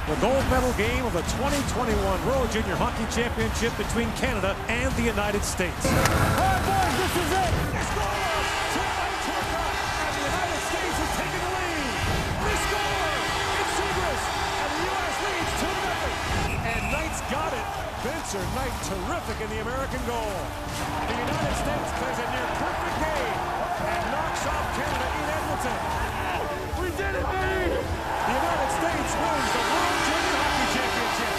The gold medal game of the 2021 World Junior Hockey Championship between Canada and the United States. All right, boys, this is it. It's score! Two-fight Turcotte, and the United States has taken the lead. They score! It's Zegras, and the U.S. leads 2-0. And Knight's got it. Spencer Knight terrific in the American goal. The United States plays a near perfect game and knocks off Canada in Edmonton. We did it, baby! The United States wins the World Junior Hockey Championship.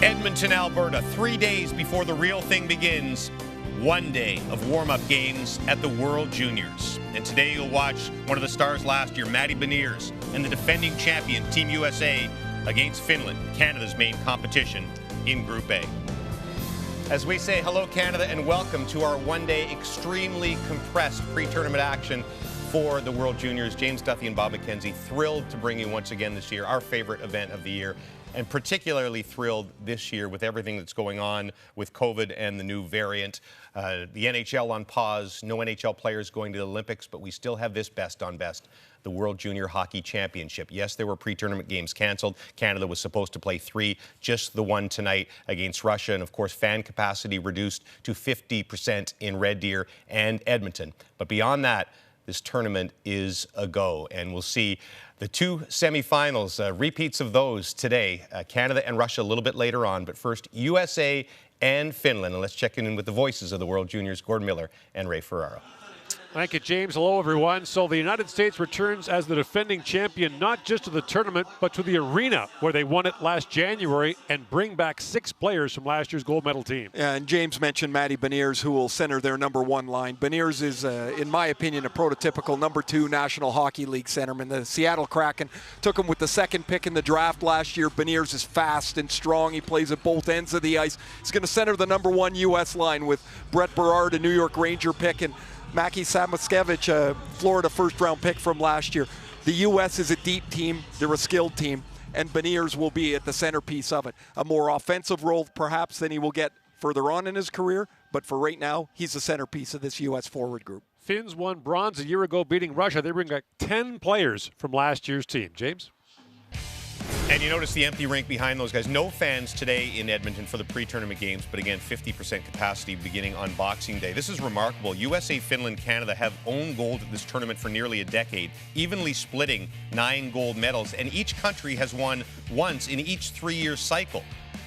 Edmonton, Alberta, 3 days before the real thing begins. 1 day of warm-up games at the World Juniors. And today you'll watch one of the stars last year, Matty Beniers, and the defending champion, Team USA, against Finland, Canada's main competition in Group A. As we say hello, Canada, and welcome to our one-day extremely compressed pre-tournament action for the World Juniors. James Duthie and Bob McKenzie, thrilled to bring you once again this year, our favorite event of the year. And particularly thrilled this year with everything that's going on with COVID and the new variant. The NHL on pause, no NHL players going to the Olympics, but we still have this best on best, the World Junior Hockey Championship. Yes, there were pre-tournament games canceled. Canada was supposed to play 3, just the one tonight against Russia. And of course, fan capacity reduced to 50% in Red Deer and Edmonton. But beyond that, this tournament is a go, and we'll see the 2 semifinals, repeats of those today. Canada and Russia a little bit later on, but first USA and Finland. And let's check in with the voices of the World Juniors, Gordon Miller and Ray Ferraro. Thank you, James. Hello, everyone. So the United States returns as the defending champion, not just to the tournament, but to the arena where they won it last January and bring back 6 players from last year's gold medal team. And James mentioned Matty Beniers, who will center their #1 line. Beniers is, in my opinion, a prototypical #2 National Hockey League centerman. The Seattle Kraken took him with the 2nd pick in the draft last year. Beniers is fast and strong. He plays at both ends of the ice. He's going to center the #1 U.S. line with Brett Berard, a New York Ranger pick, and Maki Samoskevich, a Florida first-round pick from last year. The U.S. is a deep team. They're a skilled team, and Beniers will be at the centerpiece of it. A more offensive role, perhaps, than he will get further on in his career, but for right now, he's the centerpiece of this U.S. forward group. Finns won bronze a year ago beating Russia. They bring back 10 players from last year's team. James? And you notice the empty rink behind those guys. No fans today in Edmonton for the pre-tournament games, but again, 50% capacity beginning on Boxing Day. This is remarkable. USA, Finland, Canada have owned gold at this tournament for nearly a decade, evenly splitting 9 gold medals, and each country has won once in each 3-year cycle,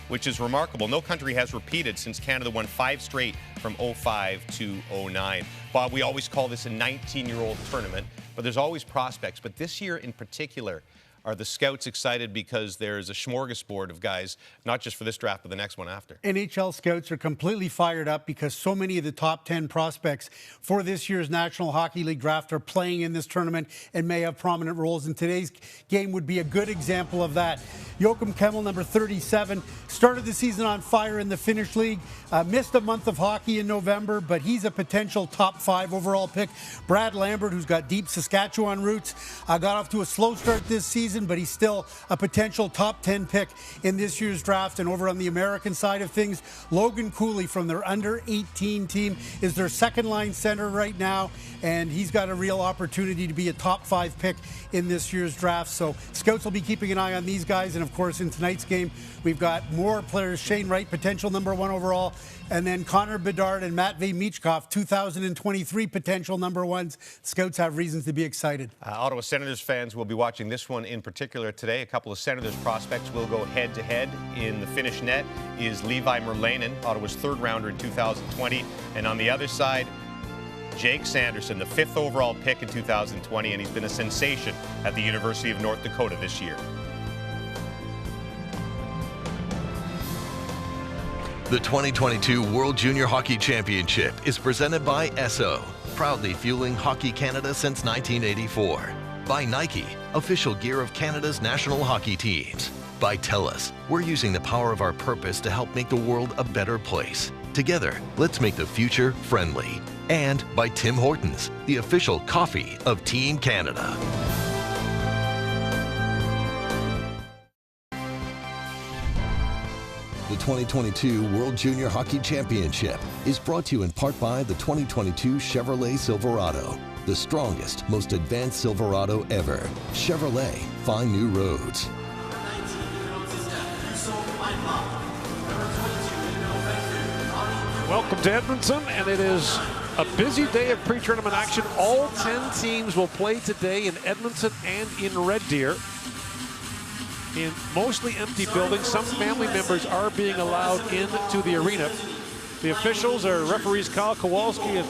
which is remarkable. No country has repeated since Canada won 5 straight from 05 to 09. Bob, we always call this a 19-year-old tournament, but there's always prospects. But this year in particular, are the scouts excited because there's a smorgasbord of guys, not just for this draft, but the next one after? NHL scouts are completely fired up because so many of the top 10 prospects for this year's National Hockey League draft are playing in this tournament and may have prominent roles. And today's game would be a good example of that. Joakim Kemmel, number 37, started the season on fire in the Finnish league, missed a month of hockey in November, but he's a potential top 5 overall pick. Brad Lambert, who's got deep Saskatchewan roots, got off to a slow start this season, but he's still a potential top 10 pick in this year's draft. And over on the American side of things, Logan Cooley from their under-18 team is their second-line center right now, and he's got a real opportunity to be a top 5 pick in this year's draft. So scouts will be keeping an eye on these guys. And of course, in tonight's game, we've got more players. Shane Wright, potential #1 overall, and then Connor Bedard and Matvei Michkov, 2023 potential #1s. Scouts have reasons to be excited. Ottawa Senators fans will be watching this one in particular today. A couple of Senators prospects will go head-to-head. In the Finnish net is Levi Merlanen, Ottawa's 3rd rounder in 2020. And on the other side, Jake Sanderson, the 5th overall pick in 2020, and he's been a sensation at the University of North Dakota this year. The 2022 World Junior Hockey Championship is presented by Esso, proudly fueling Hockey Canada since 1984. By Nike, official gear of Canada's national hockey teams. By TELUS, we're using the power of our purpose to help make the world a better place. Together, let's make the future friendly. And by Tim Hortons, the official coffee of Team Canada. The 2022 World Junior Hockey Championship is brought to you in part by the 2022 Chevrolet Silverado, the strongest, most advanced Silverado ever. Chevrolet, find new roads. Welcome to Edmonton, and it is a busy day of pre-tournament action. All 10 teams will play today in Edmonton and in Red Deer. In mostly empty buildings, some family members are being allowed into the arena. The officials are referees Kyle Kowalski and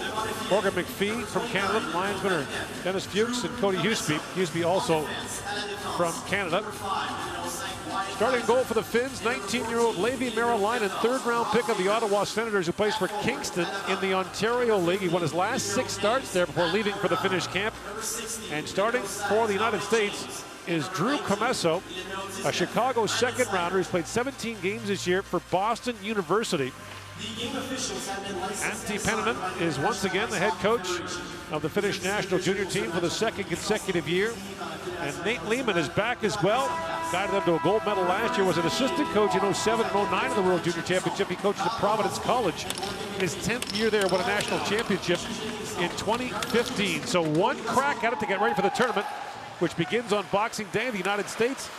Morgan McPhee from Canada. Linesmen are Dennis Fuchs and Cody Huseby. Huseby also from Canada. Starting goal for the Finns, 19-year-old Levi Meralainen, third-round pick of the Ottawa Senators, who plays for Kingston in the Ontario League. He won his last 6 starts there before leaving for the Finnish camp. And starting for the United States is Drew Commesso, a Chicago second-rounder who's played 17 games this year for Boston University. Antti Pennanen is once again the head coach of the Finnish national junior team for the 2nd consecutive year. And Nate Lehman is back as well. Guided them to a gold medal last year, was an assistant coach in 07 and 09 in the World Junior Championship. He coached at Providence College. In his 10th year there, won a national championship in 2015. So one crack at it to get ready for the tournament, which begins on Boxing Day in the United States.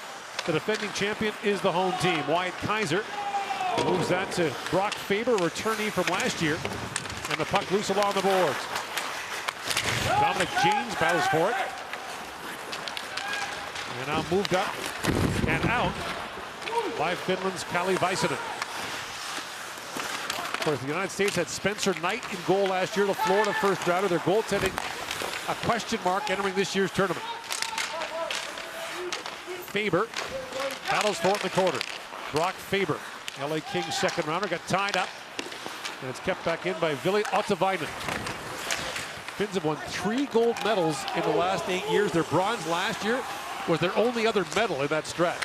The defending champion is the home team. Wyatt Kaiser moves that to Brock Faber, a returnee from last year. And the puck loose along the boards. Dominic James battles for it. And now moved up and out by Finland's Kalle Väisänen. Of course, the United States had Spencer Knight in goal last year, the Florida first rounder. Their goaltending a question mark entering this year's tournament. Faber battles for it in the corner. Brock Faber, LA Kings second rounder, got tied up. And it's kept back in by Ville Ottavainen. Finns have won 3 gold medals in the last 8 years. Their bronze last year was their only other medal in that stretch.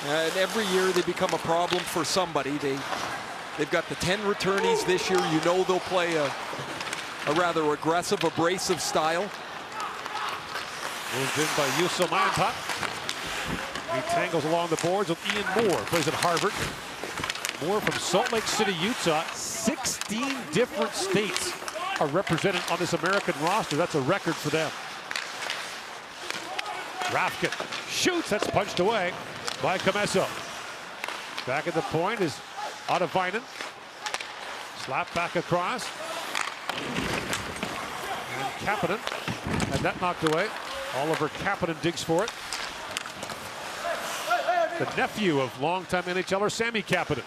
And every year they become a problem for somebody. They've got the 10 returnees this year. You know they'll play a rather aggressive, abrasive style. Moved in by Juuso Mäenpää. He tangles along the boards with Ian Moore, plays at Harvard. Moore from Salt Lake City, Utah. 16 different states are represented on this American roster. That's a record for them. Rafkin shoots, that's punched away by Commesso. Back at the point is Ottavainen. Slap back across. And Kapanen had that knocked away. Oliver Kapanen digs for it. The nephew of longtime NHLer Sami Kapanen.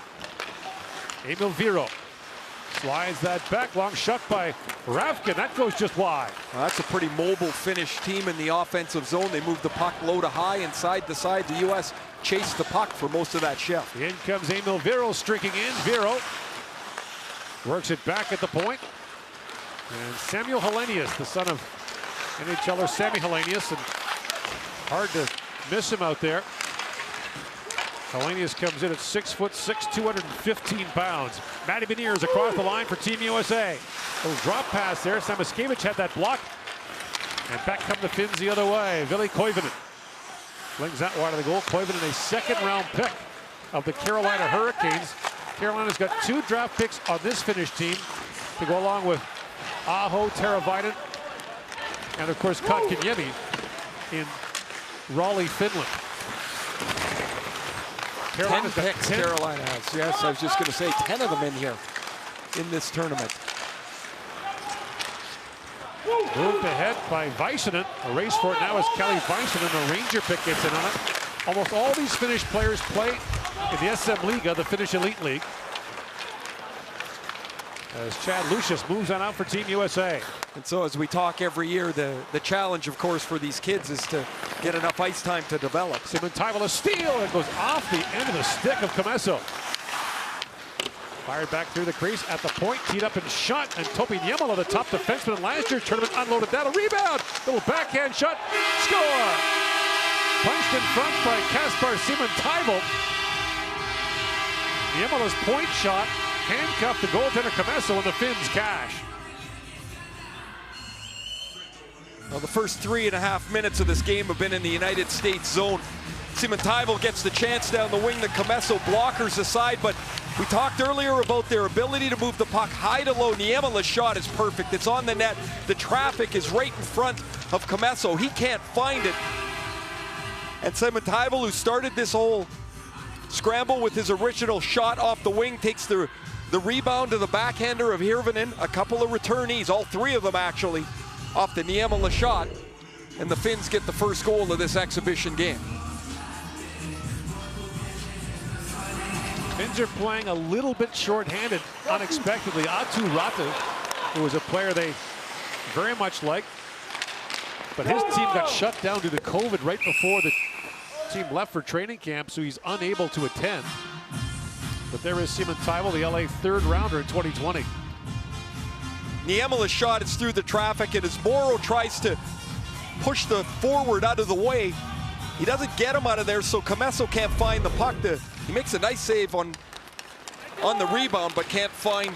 Emil Viro slides that back, long shot by Rafkin. That goes just wide. Well, that's a pretty mobile Finnish team in the offensive zone. They move the puck low to high and side to side. The U.S. chased the puck for most of that shift. In comes Emil Viro streaking in. Viro works it back at the point. And Samuel Helenius, the son of NHLer Sammy Helenius, and hard to miss him out there. Helenius comes in at 6'6", 215 pounds. Matty Beniers across the line for Team USA. Little drop pass there. Samaskevich had that block. And back come the Finns the other way. Ville Koivunen flings that wide of the goal. Koivunen, a second-round pick of the Carolina Hurricanes. Carolina's got 2 draft picks on this Finnish team to go along with Aho, Teravainen, and of course Kotkaniemi in Raleigh, Finland. 10 picks Carolina has. Yes, I was just going to say 10 of them in here in this tournament. Moved ahead by Väisänen. A race for it now is Kalle Väisänen. The Ranger pick gets in on it. Almost all these Finnish players play in the SM Liga, the Finnish Elite League. As Chad Lucius moves on out for Team USA. And so as we talk every year, the challenge, of course, for these kids is to get enough ice time to develop. Simon Taival, a steal, and goes off the end of the stick of Commesso. Fired back through the crease at the point, teed up and shot, and Topi Niemela, the top defenseman in last year's tournament, unloaded that. A rebound, little backhand shot, score! Punched in front by Kaspar Simon Taival. Niemela's point shot handcuff the goaltender Commesso, and the Finns cash. Well, the first 3.5 minutes of this game have been in the United States zone. Simontaivil gets the chance down the wing. The Commesso blockers aside, but we talked earlier about their ability to move the puck high to low. Niemela's shot is perfect. It's on the net. The traffic is right in front of Commesso. He can't find it. And Simontaivil, who started this whole scramble with his original shot off the wing, takes the rebound to the backhander of Hirvonen. A couple of returnees, all three of them actually, off the Niemela shot. And the Finns get the first goal of this exhibition game. Finns are playing a little bit short-handed, unexpectedly. Aatu Räty, who was a player they very much liked, but his team got shut down due to COVID right before the team left for training camp, so he's unable to attend. But there is Simontaivil, the LA third rounder in 2020. Niemela's shot is through the traffic, and as Morrow tries to push the forward out of the way, he doesn't get him out of there, so Commesso can't find the puck. He makes a nice save on the rebound, but can't find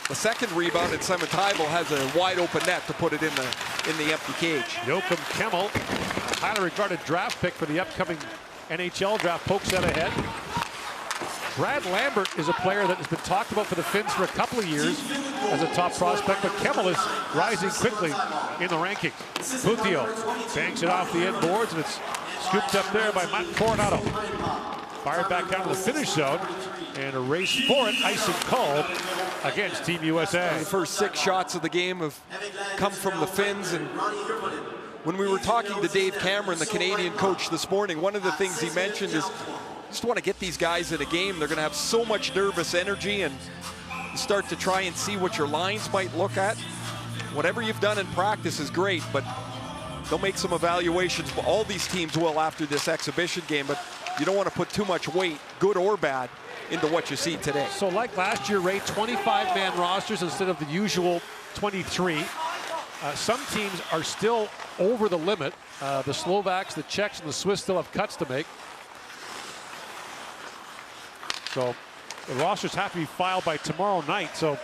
the second rebound, and Simontaivil has a wide open net to put it in the empty cage. Joakim Kemmel, highly regarded draft pick for the upcoming NHL draft, pokes that ahead. Brad Lambert is a player that has been talked about for the Finns for a couple of years as a top prospect, but Kemmel is rising quickly in the rankings. Puutio banks it off the end boards, and it's scooped up there by Matt Coronado. Fired back down to the finish zone, and a race for it, icing called against Team USA. The first 6 shots of the game have come from the Finns, and when we were talking to Dave Cameron, the Canadian coach, this morning, one of the things he mentioned is just want to get these guys in a game. They're going to have so much nervous energy, and you start to try and see what your lines might look at. Whatever you've done in practice is great, but they'll make some evaluations. All these teams will after this exhibition game, but you don't want to put too much weight, good or bad, into what you see today. So like last year, Ray, 25-man rosters instead of the usual 23. Some teams are still over the limit. The Slovaks, the Czechs, and the Swiss still have cuts to make. So the rosters have to be filed by tomorrow night. So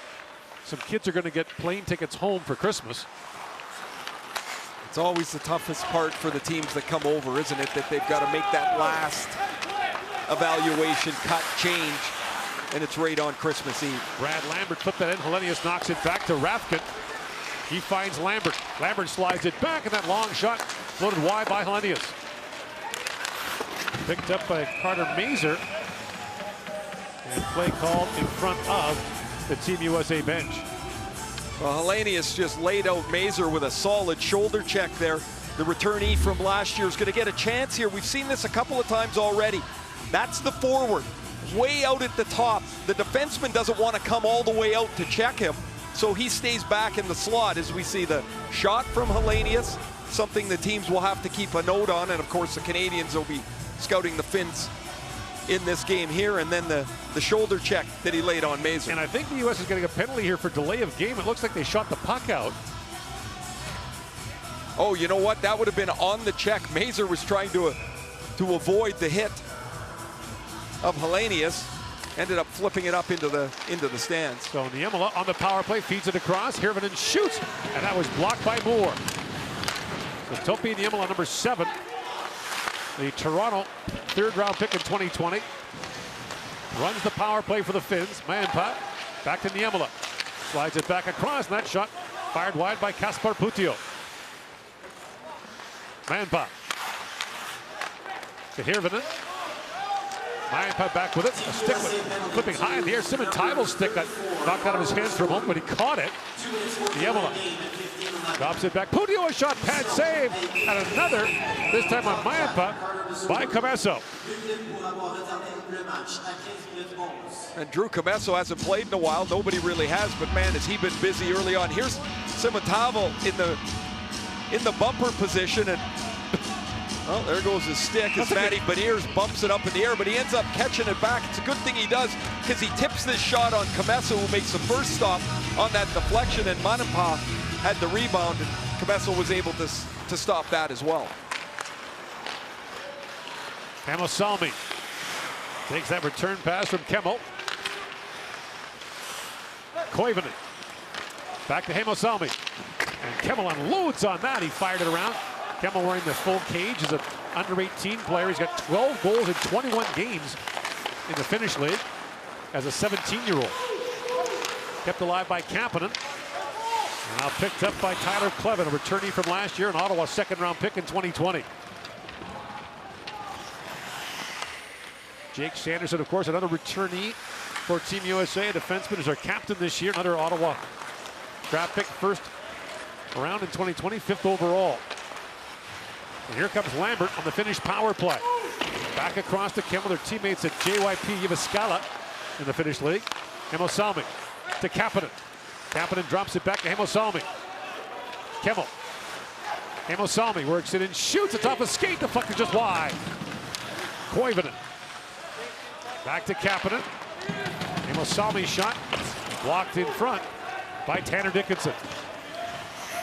some kids are going to get plane tickets home for Christmas. It's always the toughest part for the teams that come over, isn't it? That they've got to make that last evaluation, cut, change, and it's right on Christmas Eve. Brad Lambert put that in. Helenius knocks it back to Rafkin. He finds Lambert. Lambert slides it back, and that long shot floated wide by Helenius. Picked up by Carter Mazur. And play called in front of the Team USA bench. Well, Helenius just laid out Mazur with a solid shoulder check there. The returnee from last year is going to get a chance here. We've seen this a couple of times already. That's the forward, way out at the top. The defenseman doesn't want to come all the way out to check him, so he stays back in the slot as we see the shot from Helenius, something the teams will have to keep a note on, and of course the Canadians will be scouting the Finns in this game here, and then the shoulder check that he laid on Mazur. And I think the U.S. is getting a penalty here for delay of game. It looks like they shot the puck out. Oh, you know what? That would have been on the check. Mazur was trying to avoid the hit of Helenius. Ended up flipping it up into the stands. So Niemela on the power play feeds it across. Hirvonen shoots, and that was blocked by Moore. So Topi Niemela, number 7. The Toronto third-round pick in 2020. Runs the power play for the Finns. Mäenpää back to Niemela. Slides it back across, and that shot fired wide by Kaspar Puutio. Mäenpää to Hirvonen. Mäenpää back with it. A stick flipping high in the air. Simontaivill's stick got knocked out of his hands for a moment, but he caught it. Niemela drops it back. Puutio, a shot, pad save, and another, this time on Mäenpää by Commesso. And Drew Commesso hasn't played in a while. Nobody really has, but man, has he been busy early on. Here's Simontaivil in the bumper position, and well, there goes his stick as Matty Beniers bumps it up in the air, but he ends up catching it back. It's a good thing he does, because he tips this shot on Commesso, who makes the first stop on that deflection, and Mäenpää had the rebound, and Commesso was able to stop that as well. Salmi takes that return pass from Kemmel. Koivunen. Back to Heimosalmi. And Kemmel unloads on that. He fired it around. Kemmel wearing the full cage. He's an under-18 player. He's got 12 goals in 21 games in the Finnish league as a 17-year-old. Kept alive by Kapanen. Now picked up by Tyler Kleven, a returnee from last year, an Ottawa second-round pick in 2020. Jake Sanderson, of course, another returnee for Team USA. A defenseman is our captain this year. Another Ottawa draft pick, first round in 2020, 5th overall. And here comes Lambert on the Finnish power play. Back across to Kemmel, their teammates at JYP Jyväskylä in the Finnish league. Heimosalmi to Kapanen. Kapanen drops it back to Heimosalmi. Kemmel. Heimosalmi works it in, shoots atop a skate. The puck is just wide. Koivunen. Back to Kapanen. Heimosalmi shot blocked in front by Tanner Dickinson.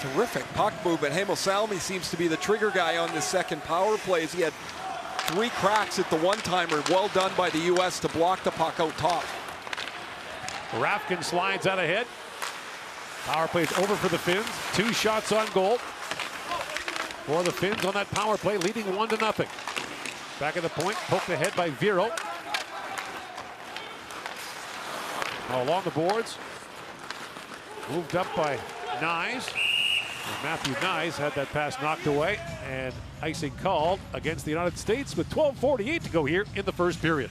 Terrific puck movement. Heimosalmi seems to be the trigger guy on this second power play. He had 3 cracks at the one-timer. Well done by the U.S. to block the puck out top. Rafkin slides out ahead. Power play is over for the Finns. 2 shots on goal for the Finns on that power play, leading 1-0. Back at the point, poked ahead by Viro. Now along the boards, moved up by Nyes. And Matthew Nyes had that pass knocked away, and icing called against the United States with 12:48 to go here in the first period.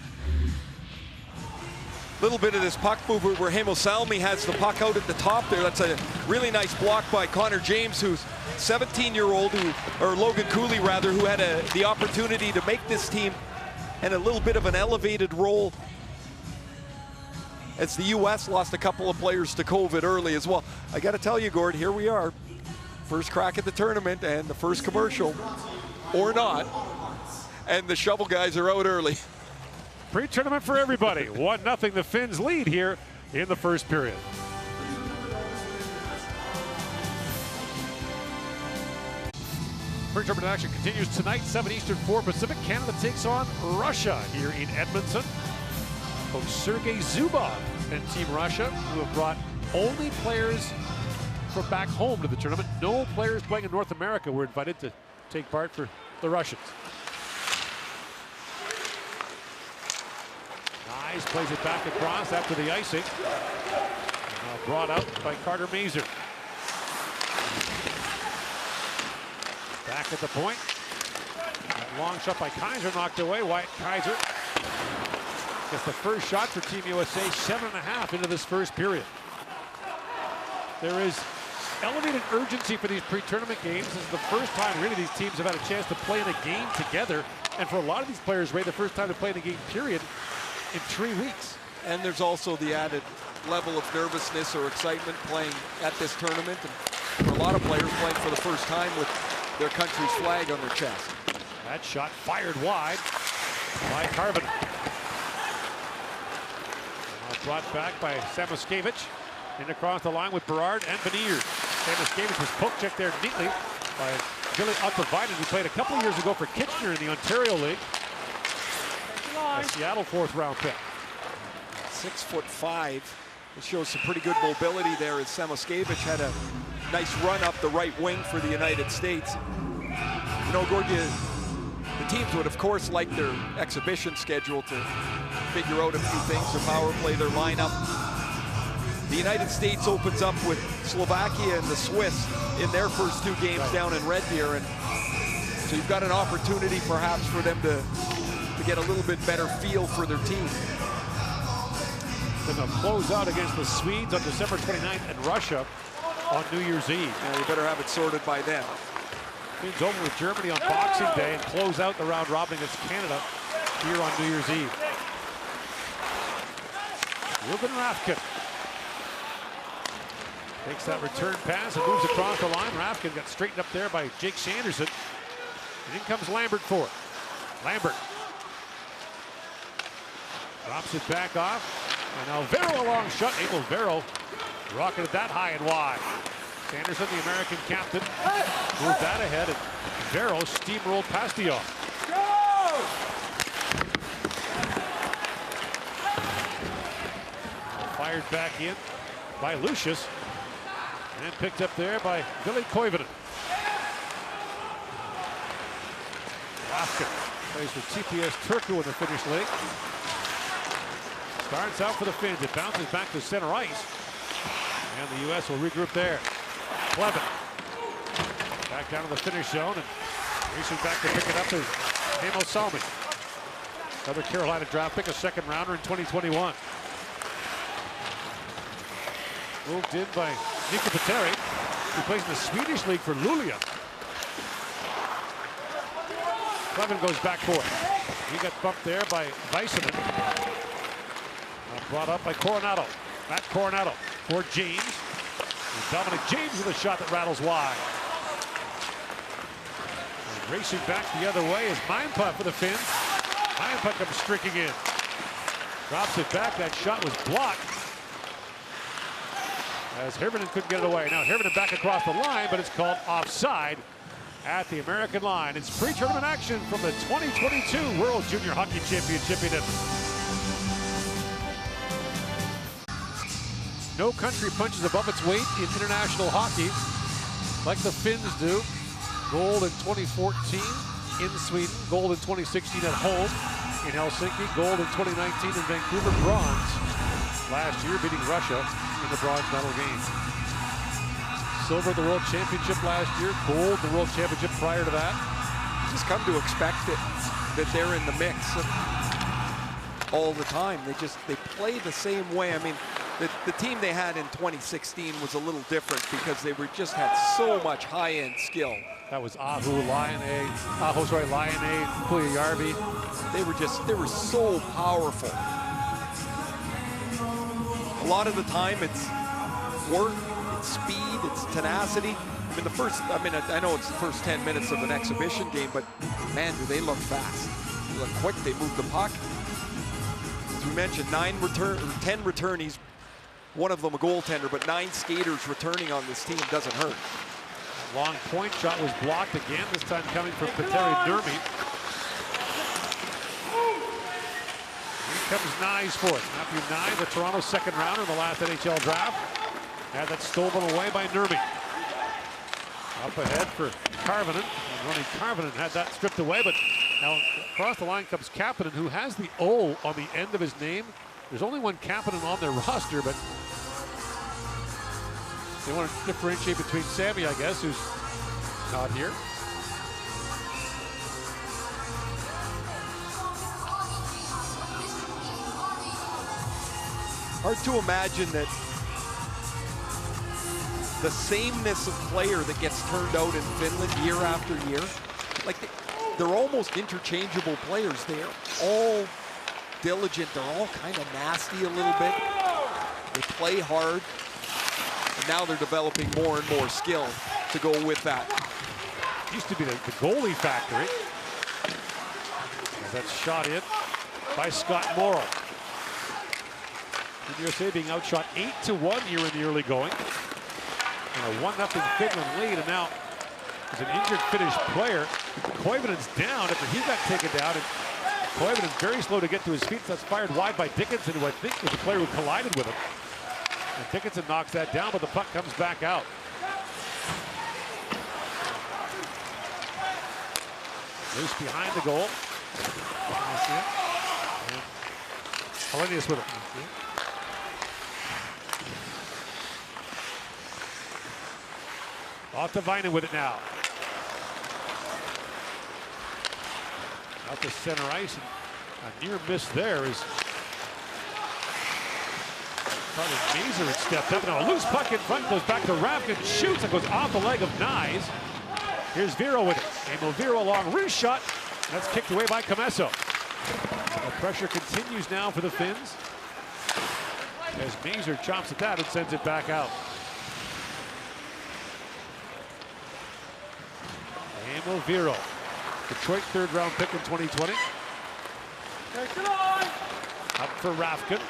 Little bit of this puck movement where Heimosalmi has the puck out at the top there. That's a really nice block by Connor James, who's 17-year-old, or Logan Cooley rather, who had the opportunity to make this team and a little bit of an elevated role as the U.S. lost a couple of players to COVID early as well. I got to tell you, Gord, here we are. First crack at the tournament and the first commercial, or not, and the shovel guys are out early. Pre-tournament for everybody. 1-0 the Finns lead here in the first period. Pre-tournament action continues tonight, 7 Eastern, 4 Pacific. Canada takes on Russia here in Edmonton. Coach Sergei Zubov and Team Russia, who have brought only players from back home to the tournament. No players playing in North America were invited to take part for the Russians. Nyes plays it back across after the icing. Now brought out by Carter Mazur. Back at the point. That long shot by Kaiser knocked away. Wyatt Kaiser gets the first shot for Team USA, 7.5 into this first period. There is elevated urgency for these pre-tournament games. This is the first time really these teams have had a chance to play in a game together. And for a lot of these players, Ray, the first time to play in a game period in 3 weeks. And there's also the added level of nervousness or excitement playing at this tournament. And for a lot of players playing for the first time with their country's flag on their chest. That shot fired wide by Karvinen. Brought back by Samoskevich. In across the line with Berard and Beniers. Samoskevich was poke checked there neatly by Billy Ottavainen, who played a couple of years ago for Kitchener in the Ontario League. A Seattle 4th round pick. 6'5". It shows some pretty good mobility there as Samoskevich had a nice run up the right wing for the United States. You know, Gord, the teams would, of course, like their exhibition schedule to figure out a few things, their power play, their lineup. The United States opens up with Slovakia and the Swiss in their first 2 games down in Red Deer. And so you've got an opportunity perhaps for them to get a little bit better feel for their team. Then they'll close out against the Swedes on December 29th and Russia on New Year's Eve. Yeah, you better have it sorted by then. Finns over with Germany on Boxing Day and close out the round robin against Canada here on New Year's Eve. Ruben Rafkin takes that return pass and moves across the line. Rafkin got straightened up there by Jake Sanderson. And in comes Lambert for it. Lambert drops it back off. And now Vero a long shot. Emil Vero rocketed that high and wide. Sanderson, the American captain, moved that ahead, and Vero steamrolled Pastillon. Fired back in by Lucius. And picked up there by Billy Koivunen. Rafkin plays for TPS Turku in the Finnish league. Starts out for the Finns. It bounces back to center ice. And the U.S. will regroup there. Kleven back down to the Finnish zone, and racing back to pick it up is Amo Salmi. Another Carolina draft pick, a second rounder in 2021. Moved in by Nico Petteri, who plays in the Swedish league for Luleå. Kleven goes back for it. He got bumped there by Väisänen. Brought up by Coronado. Matt Coronado for James. And Dominic James with a shot that rattles wide. And racing back the other way is Mainpää for the Finns. Mainpää comes streaking in. Drops it back. That shot was blocked, as Hirvonen couldn't get it away. Now Hirvonen back across the line, but it's called offside at the American line. It's pre-tournament action from the 2022 World Junior Hockey Championship in Edmonton. No country punches above its weight in international hockey like the Finns do. Gold in 2014 in Sweden, gold in 2016 at home in Helsinki, gold in 2019 in Vancouver, bronze last year beating Russia in the bronze medal game. Silver at the World Championship last year, gold the World Championship prior to that. Just come to expect it, that they're in the mix all the time. They play the same way. I mean, the team they had in 2016 was a little different because they just had so much high-end skill. That was Aho, Laine, Puljujärvi. They were so powerful. A lot of the time it's work, it's speed, it's tenacity. I know it's the first 10 minutes of an exhibition game, but man, do they look fast. They look quick, they move the puck. As we mentioned, 10 returnees, one of them a goaltender, but 9 skaters returning on this team doesn't hurt. Long point shot was blocked again, this time coming from Petteri Nurmi. Here comes Nyes for it. Matthew Nyes, the Toronto second rounder in the last NHL draft. Had that stolen away by Nurmi. Up ahead for Karvinen. And Ronnie Karvinen had that stripped away, but now across the line comes Kapanen, who has the O on the end of his name. There's only one Kapanen on their roster, but they want to differentiate between Sammy, I guess, who's not here. Hard to imagine that the sameness of player that gets turned out in Finland year after year, like they're almost interchangeable players. They're all diligent. They're all kind of nasty a little bit. They play hard. And now they're developing more and more skill to go with that. Used to be the goalie factory. As that's shot in by Scott Morrow. The USA being outshot 8-1 here in the early going. And a 1-0 Finland lead, and now there's an injured Finnish player. Koivunen's down after he got taken down, and Koivunen's very slow to get to his feet. So that's fired wide by Dickinson, who I think was the player who collided with him. And Dickinson knocks that down, but the puck comes back out. Loose behind the goal. Hellenius with it. Off to Väinö with it now. Out to center ice, and a near miss there is probably Mazur had stepped up. Now a loose puck in front, goes back to Rafkin, shoots, and goes off the leg of Nyes. Here's Viro with it. Amo Viro, long wrist shot. That's kicked away by Comesso. The pressure continues now for the Finns, as Mazur chops at that and sends it back out. Amo Viro, Detroit third-round pick in 2020. Up for Rafkin.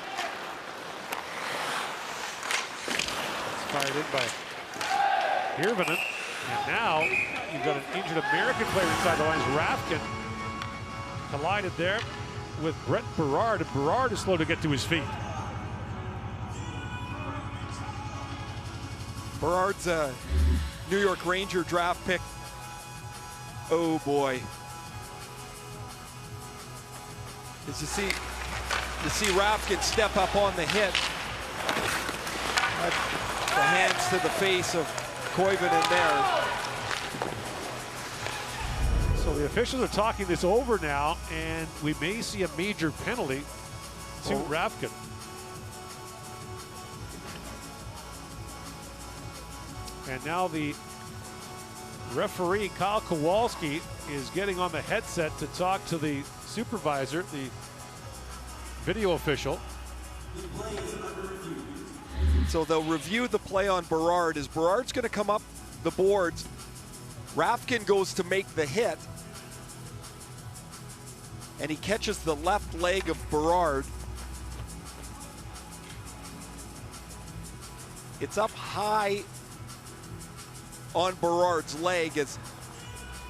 Fired in by Hirvonen. And now you've got an injured American player inside the lines. Rafkin collided there with Brett Berard, and Berard is slow to get to his feet. Berard's a New York Ranger draft pick. Oh boy. As you see Rafkin step up on the hit. The hands to the face of Koivunen there. So the officials are talking this over now, and we may see a major penalty to Rafkin. And now the referee, Kyle Kowalski, is getting on the headset to talk to the supervisor, the video official. So they'll review the play on Berard. As Berard's going to come up the boards, Rafkin goes to make the hit, and he catches the left leg of Berard. It's up high on Berard's leg as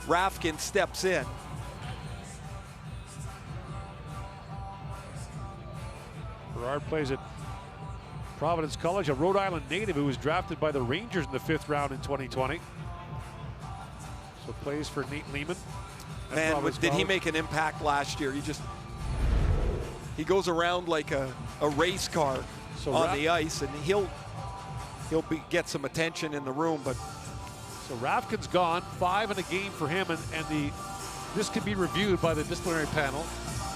Rafkin steps in. Berard plays at Providence College, a Rhode Island native who was drafted by the Rangers in the 5th round in 2020. So plays for Nate Lehman. Man, did he make an impact last year? He goes around like a race car on the ice, and he'll get some attention in the room. But so Rafkin's gone, 5 in a game for him, and this could be reviewed by the disciplinary panel.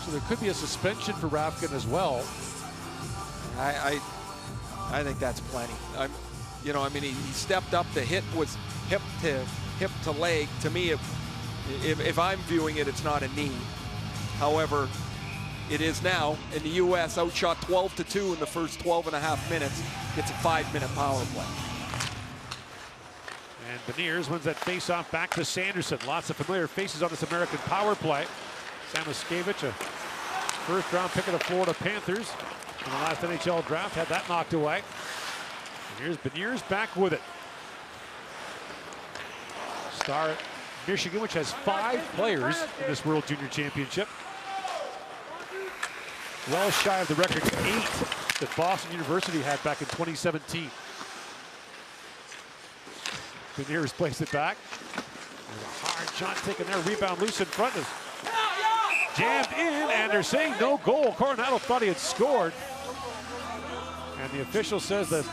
So there could be a suspension for Rafkin as well. I think that's plenty. He stepped up. The hit was hip to leg. To me, if I'm viewing it, it's not a knee. However, it is now. In the U.S., outshot 12-2 in the first 12.5 minutes. Gets a 5-minute power play. And Beniers wins that face-off back to Sanderson. Lots of familiar faces on this American power play. Samoskevich, a first-round pick of the Florida Panthers in the last NHL draft, had that knocked away. And here's Beniers back with it. Star at Michigan, which has 5 players in this World Junior Championship. Well shy of the record 8 that Boston University had back in 2017. Beniers plays it back. And a hard shot taken there, rebound loose in front of us. Jammed in, and they're saying no goal. Coronado thought he had scored. And the official says the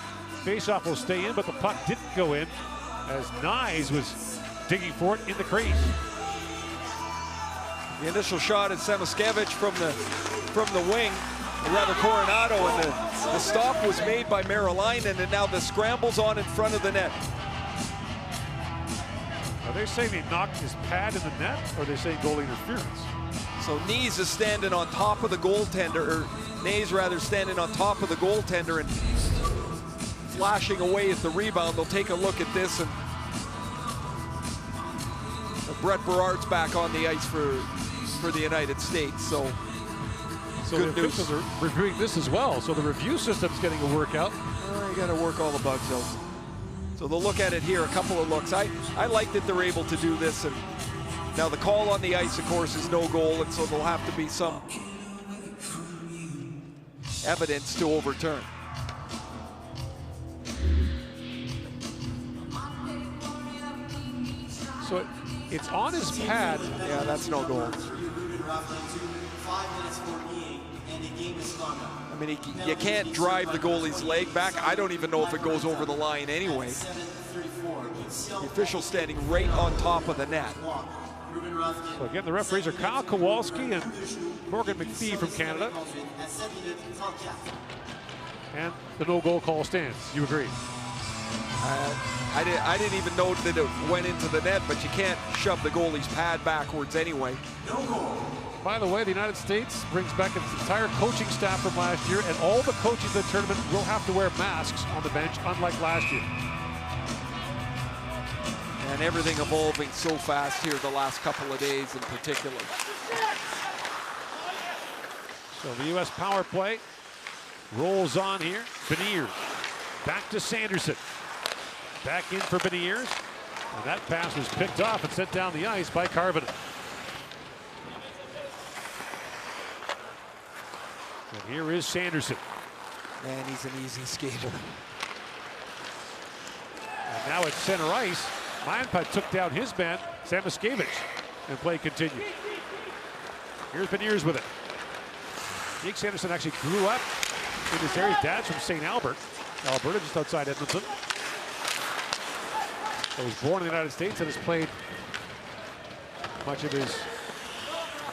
faceoff will stay in, but the puck didn't go in as Nyes was digging for it in the crease. The initial shot is Samoskevich from the wing, or rather Coronado, and the stop was made by Marilainen, and now the scramble's on in front of the net. Are they saying he knocked his pad in the net, or are they saying goalie interference? So Nyes is standing on top of the goaltender, or Nyes rather standing on top of the goaltender and flashing away at the rebound. They'll take a look at this, and Brett Berard's back on the ice for the United States. So good the news. officials are reviewing this as well. So the review system's getting a workout. You got to work all the bugs out. So they'll look at it here, a couple of looks. I like that they're able to do this, and now the call on the ice, of course, is no goal, and so there'll have to be some evidence to overturn. So it's on his pad. Yeah, that's no goal. I mean, you can't drive the goalie's leg back. I don't even know if it goes over the line anyway. The official standing right on top of the net. So again, the referees are Kyle Kowalski and Morgan McPhee from Canada. And the no-goal call stands. You agree? I didn't even know that it went into the net, but you can't shove the goalie's pad backwards anyway. By the way, the United States brings back its entire coaching staff from last year, and all the coaches of the tournament will have to wear masks on the bench, unlike last year. And everything evolving so fast here the last couple of days in particular. So the U.S. power play rolls on here. Beniers back to Sanderson. Back in for Beniers. And that pass was picked off and sent down the ice by Karvinen. And here is Sanderson. Man, he's an easy skater. And now at center ice, Manpat took down his man, Samoskevich, and play continued. Here's Beniers with it. Jake Sanderson actually grew up in this area. Dad's from St. Albert, Alberta, just outside Edmonton. He was born in the United States and has played much of his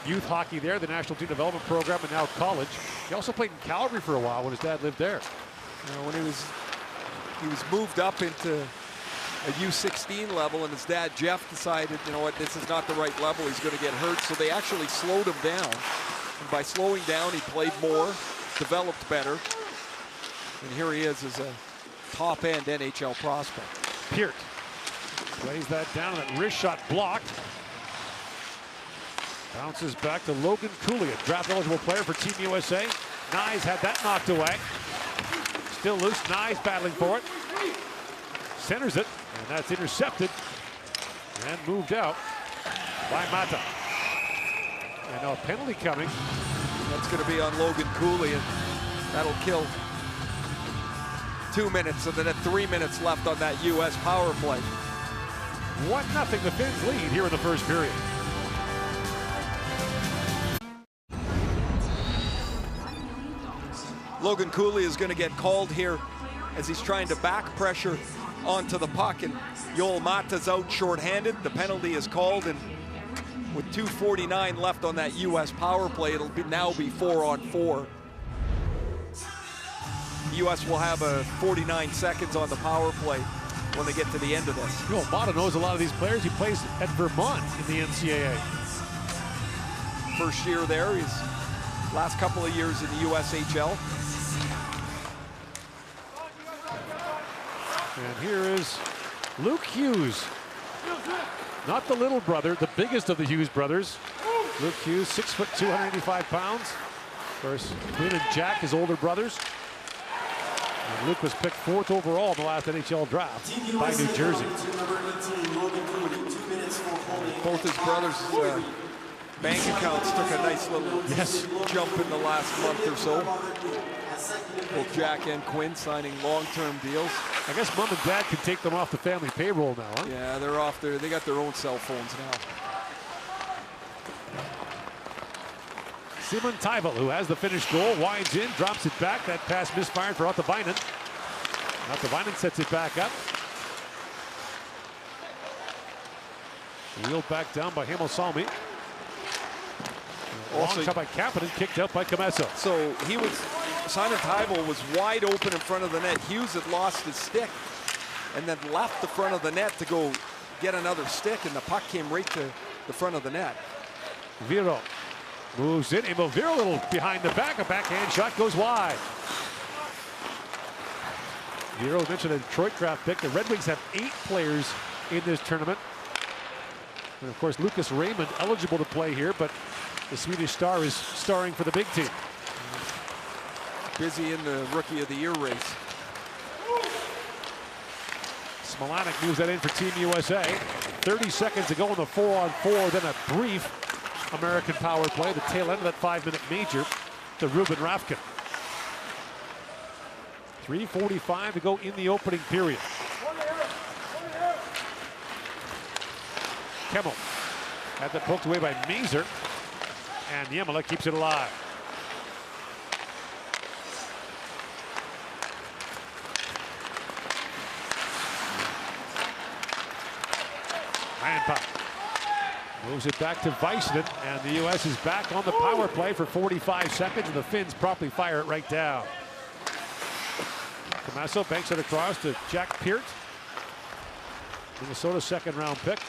youth hockey there, the National Team Development Program, and now college. He also played in Calgary for a while when his dad lived there. When he was moved up into a U16 level, and his dad Jeff decided, you know what, this is not the right level, he's going to get hurt, so they actually slowed him down. And by slowing down, he played more, developed better, and here he is as a top-end NHL prospect. Peart plays that down, that wrist shot blocked. Bounces back to Logan Cooley, a draft-eligible player for Team USA. Nyes had that knocked away. Still loose, Nyes battling for it. Centers it, and that's intercepted and moved out by Mata. And now a penalty coming. That's going to be on Logan Cooley, and that'll kill 2 minutes, and then at 3 minutes left on that U.S. power play. 1-0, the Finns lead here in the first period. Logan Cooley is going to get called here as he's trying to back pressure onto the puck, and Yoel Mata's out shorthanded. The penalty is called, and with 2:49 left on that U.S. power play, it'll now be 4-on-4. The U.S. will have 49 seconds on the power play when they get to the end of this. Yoel Mata knows a lot of these players. He plays at Vermont in the NCAA. First year there, he's last couple of years in the USHL. And here is Luke Hughes. Not the little brother, the biggest of the Hughes brothers. Luke Hughes, 6 foot, 285 pounds. Of course, Quinn and Jack, his older brothers. And Luke was picked 4th overall in the last NHL draft by New Jersey. Both his brothers' bank accounts took a nice little jump in the last month or so. Both Jack and Quinn signing long-term deals. I guess mom and dad can take them off the family payroll now, huh? Yeah, they're off there. They got their own cell phones now. Simon Taival, who has the finished goal, winds in, drops it back. That pass misfired for Ottavainen. Ottavainen sets it back up. Wheeled back down by Heimosalmi. Also, long shot by Kapanen, kicked out by Comesso. So Simon Taival was wide open in front of the net. Hughes had lost his stick and then left the front of the net to go get another stick, and the puck came right to the front of the net. Viro moves in. Emil Viro a little behind the back. A backhand shot goes wide. Viro mentioned a Detroit draft pick. The Red Wings have 8 players in this tournament. And of course, Lucas Raymond eligible to play here, but the Swedish star is starring for the big team. Busy in the Rookie of the Year race. Smolanic moves that in for Team USA. 30 seconds to go in the 4-on-4, then a brief American power play, the tail end of that 5-minute major to Ruben Rafkin. 3:45 to go in the opening period. Kemmel had that poked away by Mazur, and Niemela keeps it alive. Manpak moves it back to Väisänen, and the U.S. is back on the power play for 45 seconds, and the Finns promptly fire it right down. Comesso banks it across to Jack Peart, Minnesota second-round pick.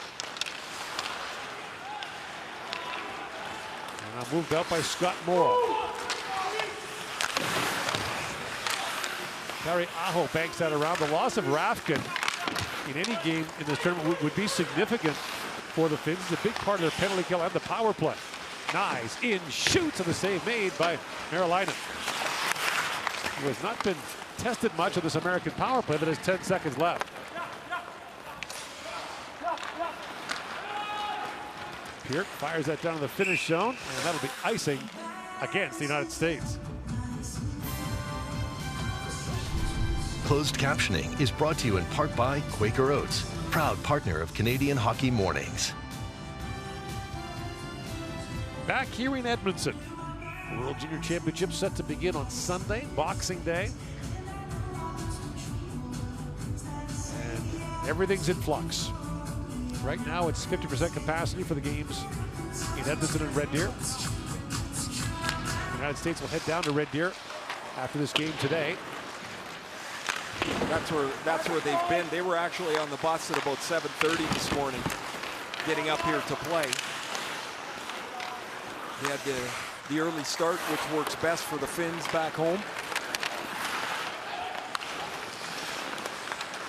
And now moved out by Scott Morrow. Kari Aho banks that around. The loss of Rafkin in any game in this tournament would be significant for the Finns. It's a big part of their penalty kill and the power play. Nyes in, shoots, and the save made by Merilainen, who has not been tested much of this American power play, but has 10 seconds left. Peart fires that down to the finish zone, and that'll be icing against the United States. Closed captioning is brought to you in part by Quaker Oats, proud partner of Canadian Hockey Mornings. Back here in Edmonton. World Junior Championship set to begin on Sunday, Boxing Day. And everything's in flux. Right now it's 50% capacity for the games in Edmonton and Red Deer. The United States will head down to Red Deer after this game today. That's where they've been. They were actually on the bus at about 7:30 this morning, getting up here to play. They had the early start, which works best for the Finns back home.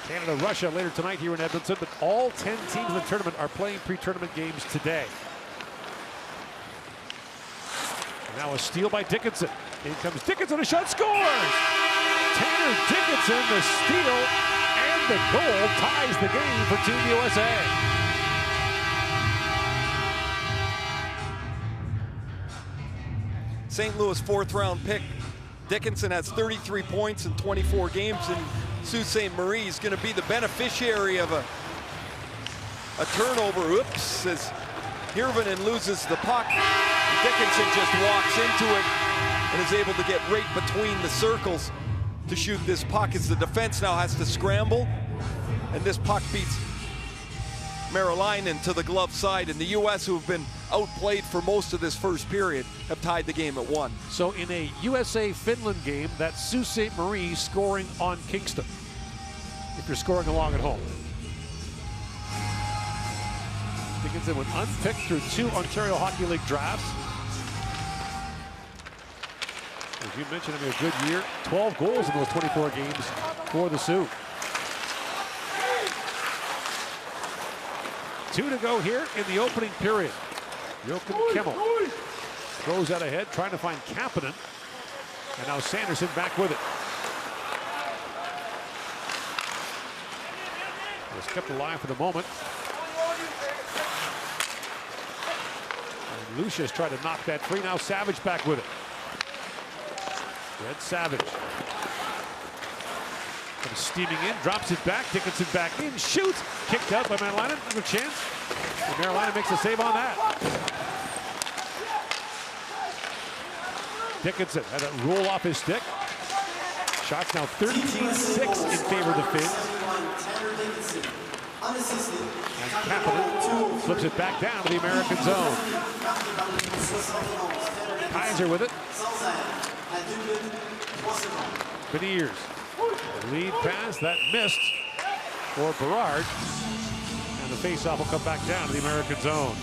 Canada, Russia later tonight here in Edmonton, but all 10 teams in the tournament are playing pre-tournament games today. And now a steal by Dickinson. In comes Dickinson, a shot, scores! Tanner Dickinson, the steal and the goal ties the game for Team USA. St. Louis 4th-round pick. Dickinson has 33 points in 24 games, and Sault Ste. Marie is going to be the beneficiary of a turnover. Oops, as Hirvonen loses the puck. Dickinson just walks into it and is able to get right between the circles to shoot this puck, as the defense now has to scramble, and this puck beats Marilainen to the glove side, and the U.S., who have been outplayed for most of this first period, have tied the game at 1. So in a USA-Finland game, that's Sault Ste. Marie scoring on Kingston, if you're scoring along at home. Dickinson went unpicked through 2 Ontario Hockey League drafts. As you mentioned, having a good year. 12 goals in those 24 games for the Sioux. 2 to go here in the opening period. Joakim Kemmel throws out ahead, trying to find Kapanen. And now Sanderson back with it. Just kept alive for the moment. And Lucius tried to knock that free. Now Savage back with it. Red Savage. Comes steaming in, drops it back. Dickinson back in, shoots. Kicked out by Marilainen. There's a chance. And Marilainen makes a save on that. Dickinson had it roll off his stick. Shots now 13-6 in favor of the Finns. And Kapanen flips it back down to the American zone. Kaiser with it. Beniers. Lead pass, that missed for Berard. And the faceoff will come back down to the American zone.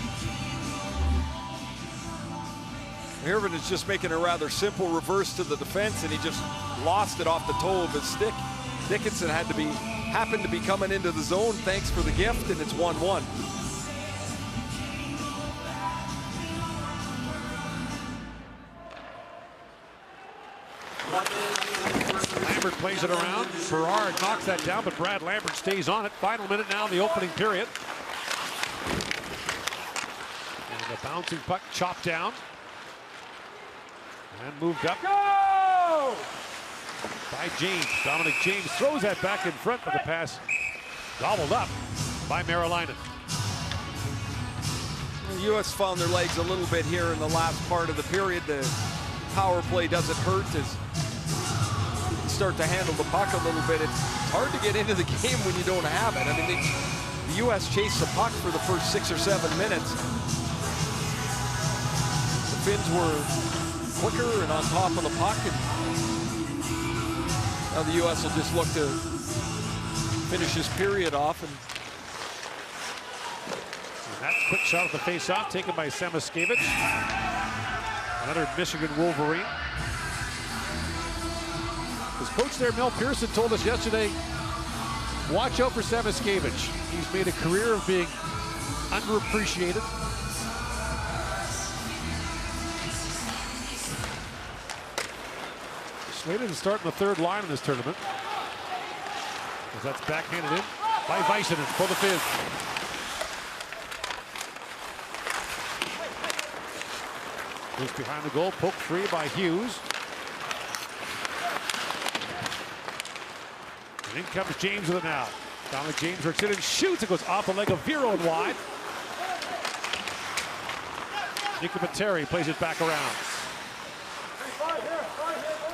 Hirvonen is just making a rather simple reverse to the defense, and he just lost it off the toe of his stick. Dickinson happened to be coming into the zone. Thanks for the gift, and it's 1-1. Lambert plays it around. Berard knocks that down, but Brad Lambert stays on it. Final minute now in the opening period. And the bouncing puck chopped down. And moved up. Go! By James. Dominic James throws that back in front, but the pass gobbled up by Marilainen. The U.S. found their legs a little bit here in the last part of the period. The power play doesn't hurt as you start to handle the puck a little bit. It's hard to get into the game when you don't have it. I mean, the U.S. chased the puck for the first 6 or 7 minutes. The Finns were quicker and on top of the puck, and now the U.S. will just look to finish this period off. And that quick shot at the face-off taken by Samoskevich. Another Michigan Wolverine. His coach there, Mel Pearson, told us yesterday, watch out for Samoskevich. He's made a career of being underappreciated. Slated to start in the 3rd line in this tournament, as that's backhanded in by Väisänen for the Finns. Who's behind the goal, poked free by Hughes. And in comes James with it now. Dominic James works in and shoots. It goes off the leg of Vero and wide. Nicomateri plays it back around.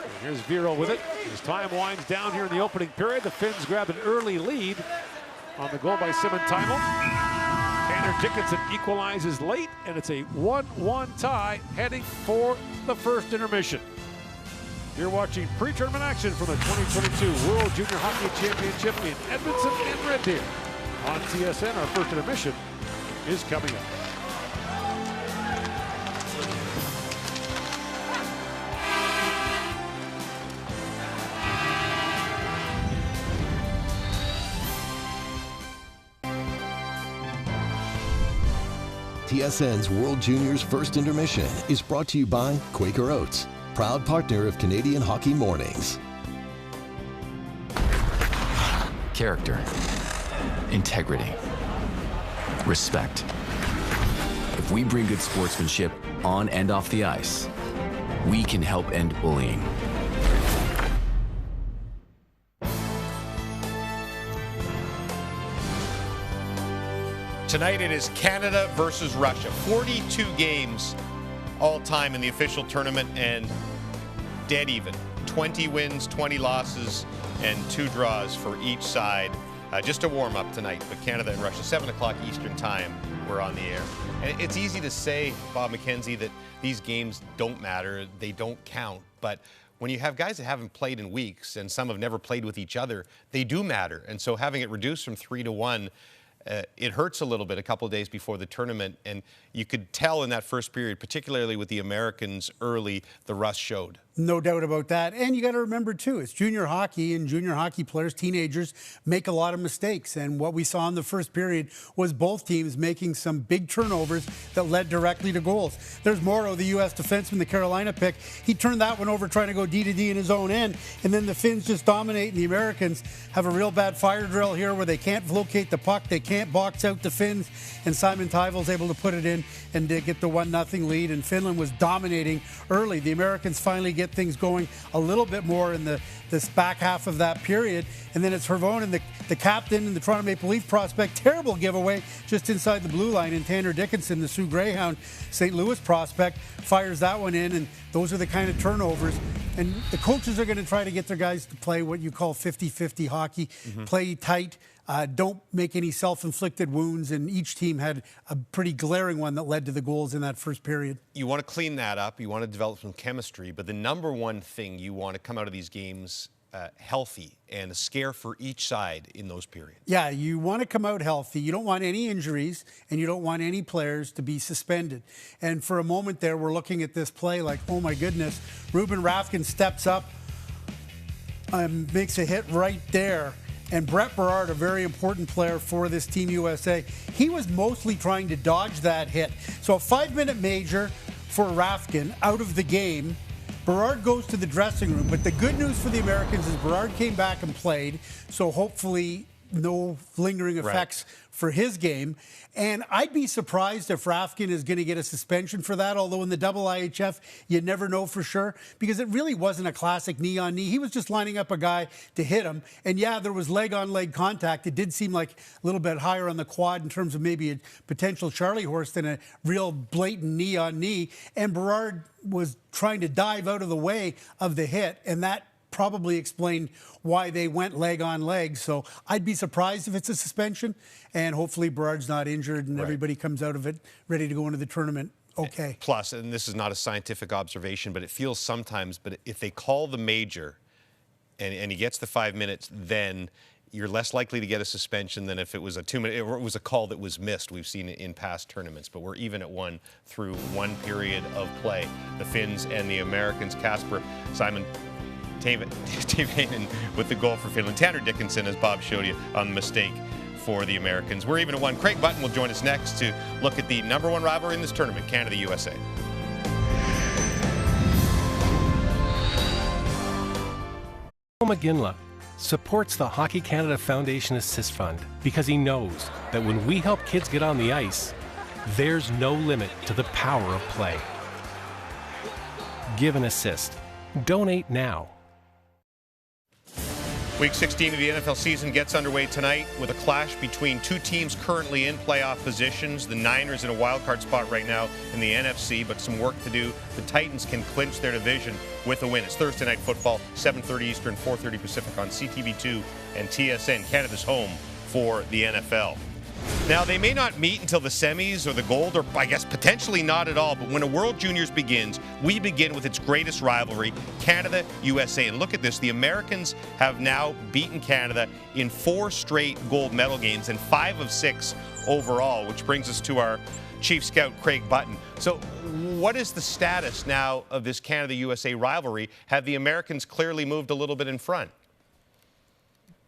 And here's Vero with it. As time winds down here in the opening period, the Finns grabbed an early lead on the goal by Simon Taimel. Tanner Dickinson equalizes late, and it's a 1-1 tie heading for the first intermission. You're watching pre-tournament action from the 2022 World Junior Hockey Championship in Edmonton and Red Deer. On TSN, our first intermission is coming up. TSN's World Juniors First Intermission is brought to you by Quaker Oats, proud partner of Canadian Hockey Mornings. Character, integrity, respect. If we bring good sportsmanship on and off the ice, we can help end bullying. Tonight it is Canada versus Russia. 42 games all time in the official tournament and dead even. 20 wins, 20 losses, and 2 draws for each side. Just a warm-up tonight, but Canada and Russia, 7 o'clock Eastern time, we're on the air. And it's easy to say, Bob McKenzie, that these games don't matter, they don't count, but when you have guys that haven't played in weeks and some have never played with each other, they do matter. And so having it reduced from 3-1, it hurts a little bit a couple of days before the tournament, and you could tell in that first period, particularly with the Americans early, the rust showed. No doubt about that. And you got to remember, too, it's junior hockey, and junior hockey players, teenagers, make a lot of mistakes. And what we saw in the first period was both teams making some big turnovers that led directly to goals. There's Morrow, the U.S. defenseman, the Carolina pick. He turned that one over trying to go D-to-D in his own end, and then the Finns just dominate, and the Americans have a real bad fire drill here where they can't locate the puck, they can't box out the Finns, and Simon Tyvel's able to put it in and get the 1-0 lead, and Finland was dominating early. The Americans finally get things going a little bit more in this back half of that period, and then it's Hervonen, the captain and the Toronto Maple Leaf prospect, terrible giveaway just inside the blue line, and Tanner Dickinson, the Sioux Greyhound St. Louis prospect, fires that one in, and those are the kind of turnovers. And the coaches are going to try to get their guys to play what you call 50-50 hockey, play tight, don't make any self-inflicted wounds, and each team had a pretty glaring one that led to the goals in that first period. You want to clean that up, you want to develop some chemistry, but the number one thing you want to come out of these games healthy and a scare for each side in those periods. Yeah, you want to come out healthy. You don't want any injuries, and you don't want any players to be suspended. And for a moment there, we're looking at this play like, oh my goodness, Ruben Rafkin steps up, makes a hit right there. And Brett Berard, a very important player for this Team USA, he was mostly trying to dodge that hit. So a 5-minute major for Rafkin out of the game. Berard goes to the dressing room, but the good news for the Americans is Berard came back and played, so hopefully no lingering effects for his game. And I'd be surprised if Rafkin is going to get a suspension for that, although in the double IHF, you never know for sure, because it really wasn't a classic knee-on-knee. He was just lining up a guy to hit him. And yeah, there was leg-on-leg contact. It did seem like a little bit higher on the quad in terms of maybe a potential Charlie horse than a real blatant knee-on-knee. And Berard was trying to dive out of the way of the hit, and that probably explained why they went leg on leg. So I'd be surprised if it's a suspension, and hopefully Berard's not injured and everybody comes out of it ready to go into the tournament okay. Plus, and this is not a scientific observation, but it feels sometimes, but if they call the major and he gets the 5 minutes, then you're less likely to get a suspension than if it was a 2-minute, or it was a call that was missed. We've seen it in past tournaments, but we're even at 1 through 1 period of play. The Finns and the Americans. Kasper, Simon Tavainen with the goal for Finland. Tanner Dickinson, as Bob showed you, on the mistake for the Americans. We're even at 1. Craig Button will join us next to look at the number 1 rivalry in this tournament, Canada-USA. McGinley supports the Hockey Canada Foundation Assist Fund because he knows that when we help kids get on the ice, there's no limit to the power of play. Give an assist. Donate now. Week 16 of the NFL season gets underway tonight with a clash between two teams currently in playoff positions. The Niners in a wild card spot right now in the NFC, but some work to do. The Titans can clinch their division with a win. It's Thursday Night Football, 7:30 Eastern, 4:30 Pacific on CTV2 and TSN, Canada's home for the NFL. Now, they may not meet until the semis or the gold, or I guess potentially not at all, but when a World Juniors begins, we begin with its greatest rivalry, Canada-USA. And look at this, the Americans have now beaten Canada in 4 straight gold medal games and 5 of 6 overall, which brings us to our Chief Scout, Craig Button. So what is the status now of this Canada-USA rivalry? Have the Americans clearly moved a little bit in front?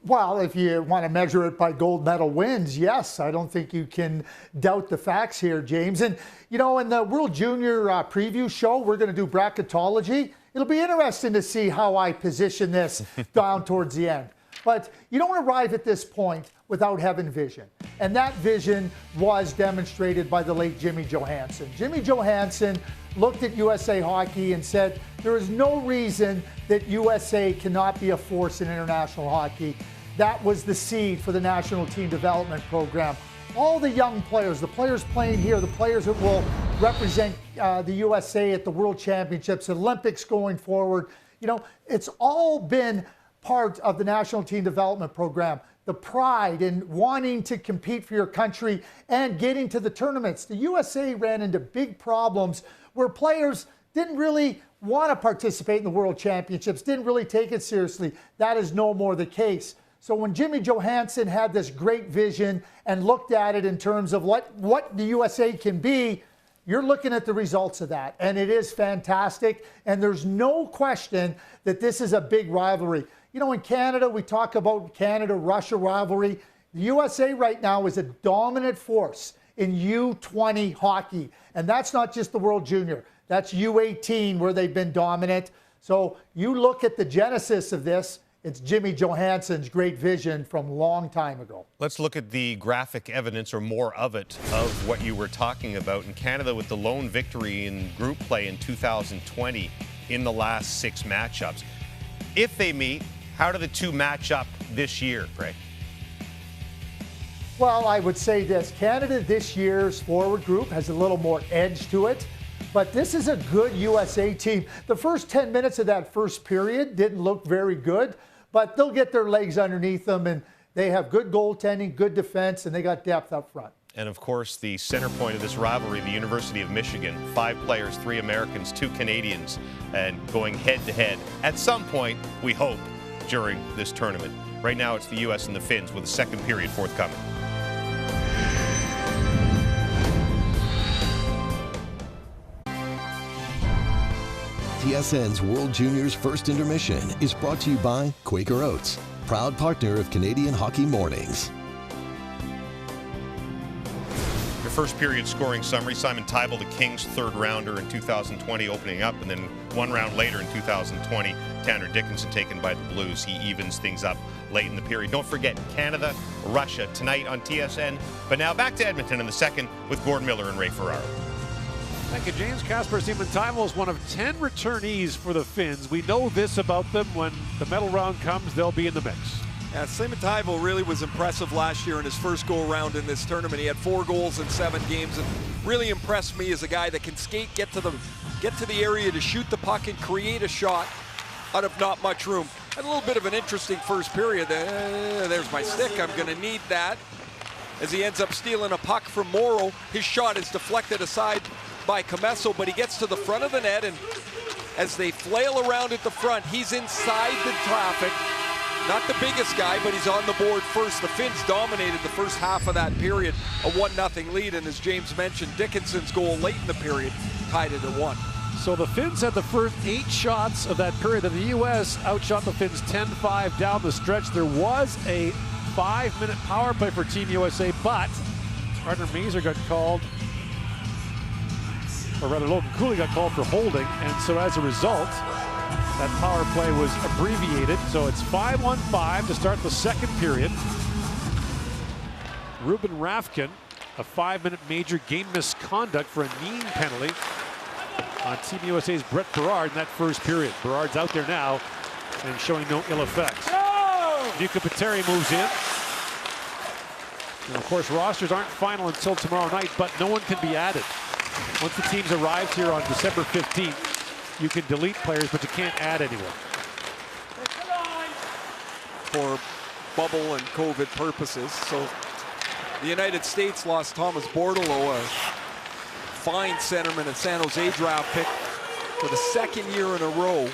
Well, if you want to measure it by gold medal wins, yes. I don't think you can doubt the facts here, James. And, you know, in the World Junior preview show, we're going to do bracketology. It'll be interesting to see how I position this down towards the end. But you don't arrive at this point without having vision. And that vision was demonstrated by the late Jimmy Johansson. Jimmy Johansson looked at USA Hockey and said, there is no reason that USA cannot be a force in international hockey. That was the seed for the National Team Development Program. All the young players, the players playing here, the players that will represent the USA at the World Championships, Olympics going forward, you know, it's all been part of the National Team Development Program. The pride in wanting to compete for your country and getting to the tournaments. The USA ran into big problems where players didn't really want to participate in the World Championships, didn't really take it seriously. That is no more the case. So when Jimmy Johansson had this great vision and looked at it in terms of what the USA can be, you're looking at the results of that. And it is fantastic. And there's no question that this is a big rivalry. You know, in Canada, we talk about Canada-Russia rivalry. The USA right now is a dominant force in U20 hockey. And that's not just the World Junior. That's U18 where they've been dominant. So you look at the genesis of this, it's Jimmy Johansson's great vision from a long time ago. Let's look at the graphic evidence, or more of it, of what you were talking about. In Canada, with the lone victory in group play in 2020 in the last 6 matchups. If they meet, how do the two match up this year, Craig? Well, I would say this. Canada this year's forward group has a little more edge to it. But this is a good USA team. The first 10 minutes of that first period didn't look very good, but they'll get their legs underneath them, and they have good goaltending, good defense, and they got depth up front. And of course, the center point of this rivalry, the University of Michigan. 5 players, 3 Americans, 2 Canadians, and going head-to-head at some point, we hope, during this tournament. Right now, it's the U.S. and the Finns with a second period forthcoming. TSN's World Juniors First Intermission is brought to you by Quaker Oats, proud partner of Canadian Hockey Mornings. Your first period scoring summary: Simon Tybalt, the Kings' 3rd rounder in 2020, opening up, and then 1 round later in 2020, Tanner Dickinson taken by the Blues. He evens things up late in the period. Don't forget, Canada, Russia tonight on TSN. But now back to Edmonton in the second with Gordon Miller and Ray Ferraro. Thank you, James. Kasper Seemantaimo is one of 10 returnees for the Finns. We know this about them. When the medal round comes, they'll be in the mix. Yeah, Seemantaimo really was impressive last year in his first go-around in this tournament. He had 4 goals in 7 games and really impressed me as a guy that can skate, get to the area to shoot the puck and create a shot out of not much room. Had a little bit of an interesting first period. There's my stick. I'm going to need that. As he ends up stealing a puck from Morrow, his shot is deflected aside by Comesso, but he gets to the front of the net, and as they flail around at the front, he's inside the traffic. Not the biggest guy, but he's on the board first. The Finns dominated the first half of that period, a 1-0 lead, and as James mentioned, Dickinson's goal late in the period tied it at 1. So the Finns had the first 8 shots of that period, and the U.S. outshot the Finns 10-5 down the stretch. There was a 5-minute power play for Team USA, but Artur Mieser got called, or rather Logan Cooley got called for holding, and so as a result, that power play was abbreviated. So it's 5-on-5 to start the second period. Ruben Rafkin, a 5-minute major game misconduct for a knee penalty on Team USA's Brett Berard in that first period. Berard's out there now and showing no ill effects. Mika Pateri moves in. And of course, rosters aren't final until tomorrow night, but no one can be added. Once the teams arrive here on December 15th, you can delete players, but you can't add anyone. For bubble and COVID purposes. So the United States lost Thomas Bordeleau, a fine centerman and San Jose draft pick. For the second year in a row,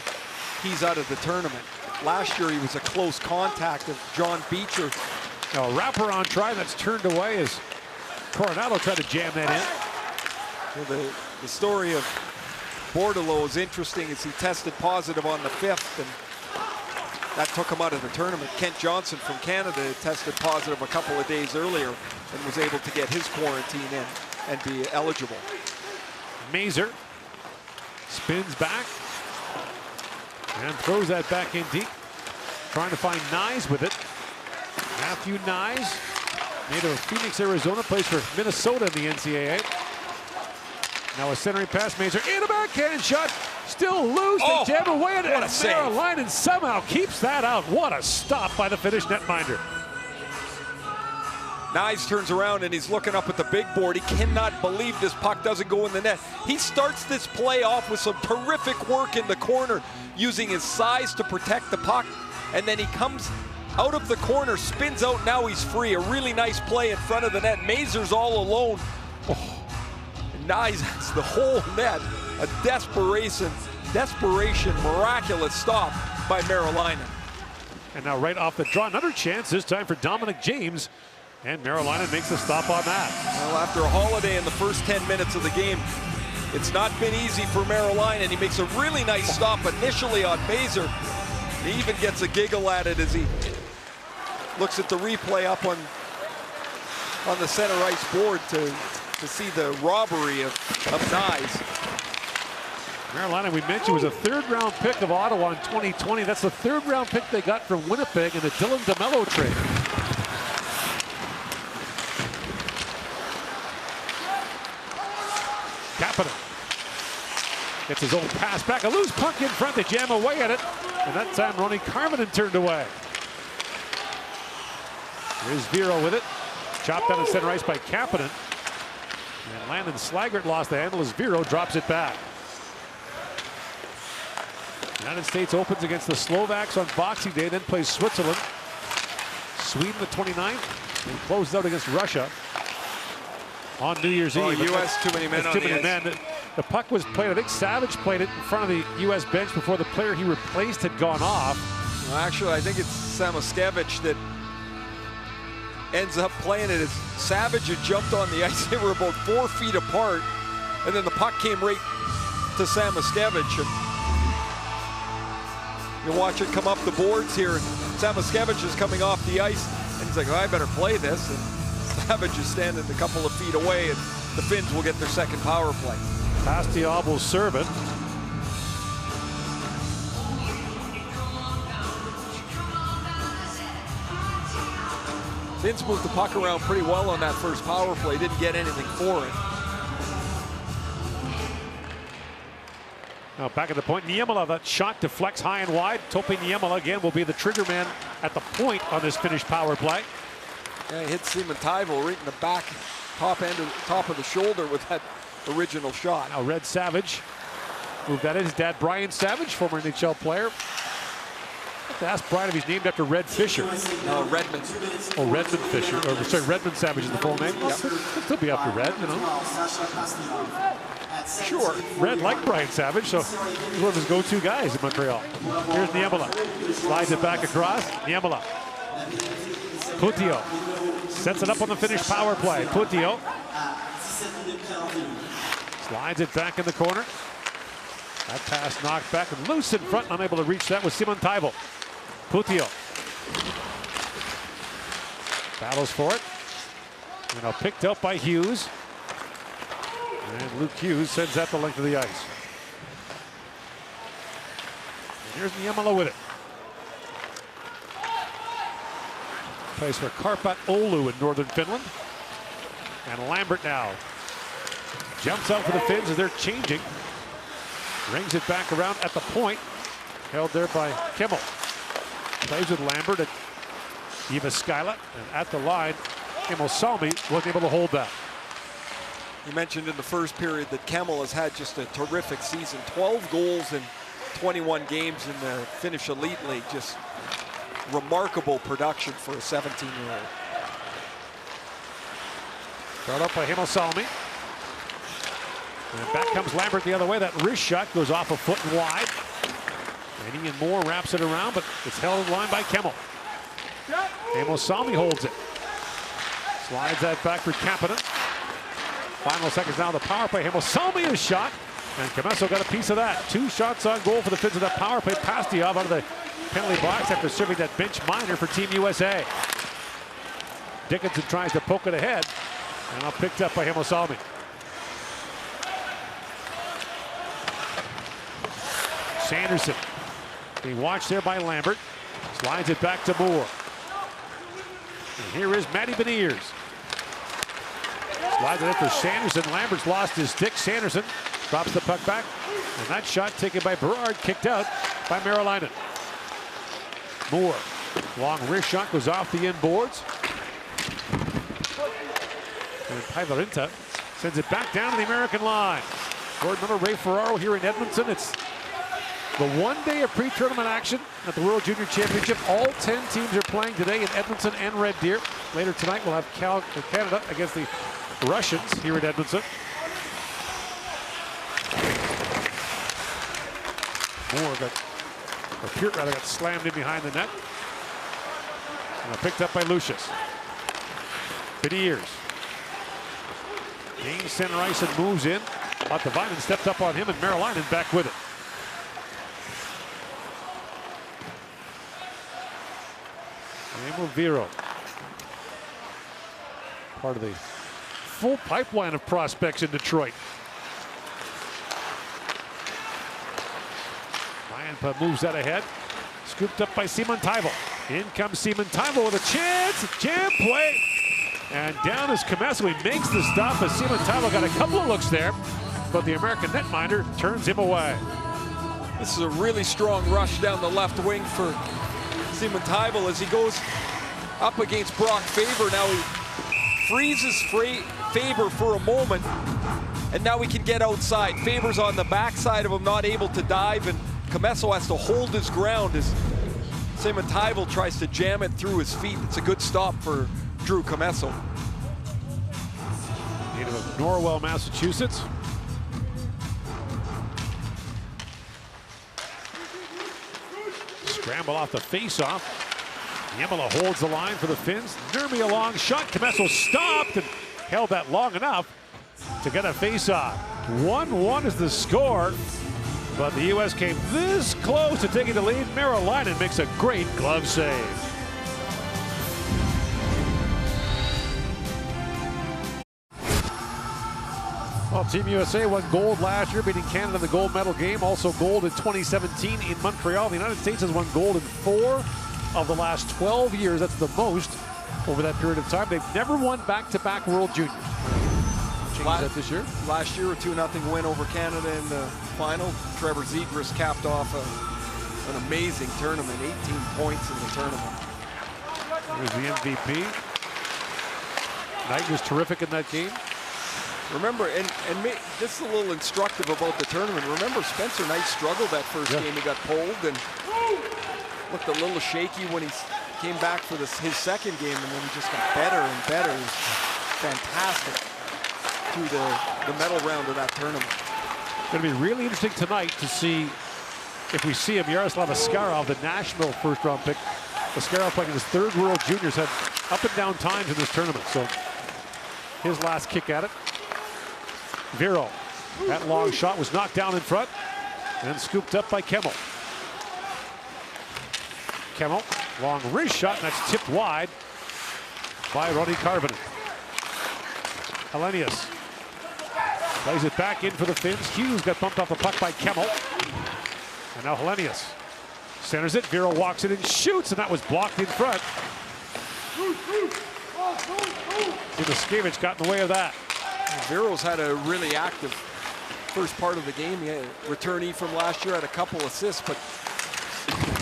he's out of the tournament. Last year, he was a close contact of John Beecher. Now a wraparound try that's turned away as Coronado tried to jam that in. Well, the story of Bordeleau is interesting as he tested positive on the 5th, and that took him out of the tournament. Kent Johnson from Canada tested positive a couple of days earlier and was able to get his quarantine in and be eligible. Mazur spins back and throws that back in deep. Trying to find Nyes with it. Matthew Nyes, native of Phoenix, Arizona, plays for Minnesota in the NCAA. Now a centering pass, Mazur in a backhand shot, still loose. Oh, they jam away at it, what a and save. Maryline somehow keeps that out. What a stop by the Finnish netminder. Nyes turns around and he's looking up at the big board. He cannot believe this puck doesn't go in the net. He starts this play off with some terrific work in the corner, using his size to protect the puck, and then he comes out of the corner, spins out, now he's free. A really nice play in front of the net. Mazur's all alone. Oh. Nyes has the whole net. A desperation, miraculous stop by Maryline. And now right off the draw, another chance, this time for Dominic James. And Maryline makes a stop on that. Well, after a holiday in the first 10 minutes of the game, it's not been easy for Maryline, and he makes a really nice stop initially on Mazur. He even gets a giggle at it as he looks at the replay up on the center ice board to see the robbery of Nyes. Maryline, we mentioned, was a third-round pick of Ottawa in 2020. That's the third-round pick they got from Winnipeg in the Dylan DeMello trade. Kapanen gets his own pass back. A loose puck in front. They jam away at it. And that time, Ronnie Karvinen turned away. Here's Vero with it. Chopped down the center ice by Kapanen. And Landon Slaggert lost the handle as Vero drops it back. United States opens against the Slovaks on Boxing Day, then plays Switzerland. Sweden the 29th, and closes out against Russia on New Year's Eve. U.S. too many men on the ice. The puck was played, I think Savage played it in front of the U.S. bench before the player he replaced had gone off. Well, actually, I think it's Samoskevich that ends up playing it as Savage had jumped on the ice. They were about 4 feet apart, and then the puck came right to Samoskevich. And you watch it come up the boards here. Samoskevich is coming off the ice, and he's like, oh, I better play this. And Savage is standing a couple of feet away, and the Finns will get their second power play. Pastiob will serve it. Finns moved the puck around pretty well on that first power play. Didn't get anything for it. Now back at the point, Niemela, that shot deflects high and wide. Topi Niemela again will be the trigger man at the point on this Finnish power play. Yeah, he hit Simon Taivo right in the back, top of the shoulder with that original shot. Now Red Savage moved that in. His dad, Brian Savage, former NHL player. I have to ask Brian if he's named after Red Fisher. Redmond. Oh, Redmond Fisher. Or, sorry, Redmond Savage is the full name. Yep. Could still be after Red, you know. Sure. Red like Brian Savage, so he's one of his go-to guys in Montreal. Here's Niemela. Slides it back across. Niemela. Putio sets it up on the Finnish power play. Putio slides it back in the corner. That pass knocked back and loose in front. Unable to reach that with Simon Taivo. Putio battles for it. And now picked up by Hughes. And Luke Hughes sends that the length of the ice. And here's Niemela with it. Plays for Karpat Oulu in northern Finland. And Lambert now jumps out for the Finns as they're changing. Rings it back around at the point. Held there by Kimmel. Plays with Lambert at Jyväskylä, and at the line, Kimmo Salmi wasn't able to hold that. You mentioned in the first period that Kemmel has had just a terrific season. 12 goals in 21 games in the Finnish Elite League. Just remarkable production for a 17-year-old. Brought up by Kimmo Salmi. And back comes Lambert the other way. That wrist shot goes off a foot and wide. And Ian Moore wraps it around, but it's held in line by Kemmel. Kimmo Salmi holds it. Slides that back for Kapanen. Final seconds now, the power play. Kimmo Salmi is shot, and Commesso got a piece of that. 2 shots on goal for the Finns of that power play. Pastujov out of the penalty box after serving that bench minor for Team USA. Dickinson tries to poke it ahead, and now picked up by Kimmo Salmi. Sanderson being watched there by Lambert. Slides it back to Moore. And here is Matty Beniers. Slides it in for Sanderson. Lambert's lost his stick. Sanderson drops the puck back. And that shot taken by Berard, kicked out by Meriläinen. Moore. Long wrist shot goes off the inboards. And Päivärinta sends it back down to the American line. Lord, remember Ray Ferraro here in Edmonton. It's the one day of pre-tournament action at the World Junior Championship. All 10 teams are playing today in Edmonton and Red Deer. Later tonight, we'll have Canada against the Russians here in Edmonton. Moore got slammed in behind the net. And picked up by Lucius. Beniers. Gains center ice and moves in. Ottavainen stepped up on him, and Meriläinen back with it. Emil Viro. Part of the full pipeline of prospects in Detroit. Lionpa moves that ahead. Scooped up by Simon Taival. In comes Simon Taival with a chance. Jam play. And down is Commesso. He makes the stop, but Simon Taival got a couple of looks there, but the American netminder turns him away. This is a really strong rush down the left wing for Simon Taival as he goes up against Brock Faber. Now he freezes Faber for a moment, and now he can get outside. Faber's on the backside of him, not able to dive, and Commesso has to hold his ground as Simon Taival tries to jam it through his feet. It's a good stop for Drew Commesso. Native of Norwell, Massachusetts. Scramble off the face-off. Niemela holds the line for the Finns. Nurmi a long shot. Commesso stopped and held that long enough to get a face-off. 1-1 is the score, but the U.S. came this close to taking the lead. Meriläinen makes a great glove save. Well, Team USA won gold last year, beating Canada in the gold medal game. Also gold in 2017 in Montreal. The United States has won gold in 4 of the last 12 years. That's the most over that period of time. They've never won back-to-back World Juniors. That this year? Last year, a 2-0 win over Canada in the final. Trevor Zegras capped off an amazing tournament, 18 points in the tournament. Here's the MVP. Knight was terrific in that game. Remember, and this is a little instructive about the tournament. Remember, Spencer Knight struggled that first game. He got pulled and looked a little shaky when he came back for his second game, and then he just got better and better. It was fantastic through the medal round of that tournament. It's going to be really interesting tonight to see if we see him. Yaroslav Askarov, the Nashville first-round pick. Askarov playing his 3rd World Juniors, had up and down times in this tournament. So his last kick at it. Viro, that long shot was knocked down in front and scooped up by Kemmel. Kemmel, long wrist shot, and that's tipped wide by Ronnie Karvinen. Helenius plays it back in for the Finns. Hughes got bumped off the puck by Kemmel. And now Helenius centers it. Viro walks it and shoots, and that was blocked in front. Simaskevich got in the way of that. Viro's had a really active first part of the game. He had a returnee from last year, had a couple assists, but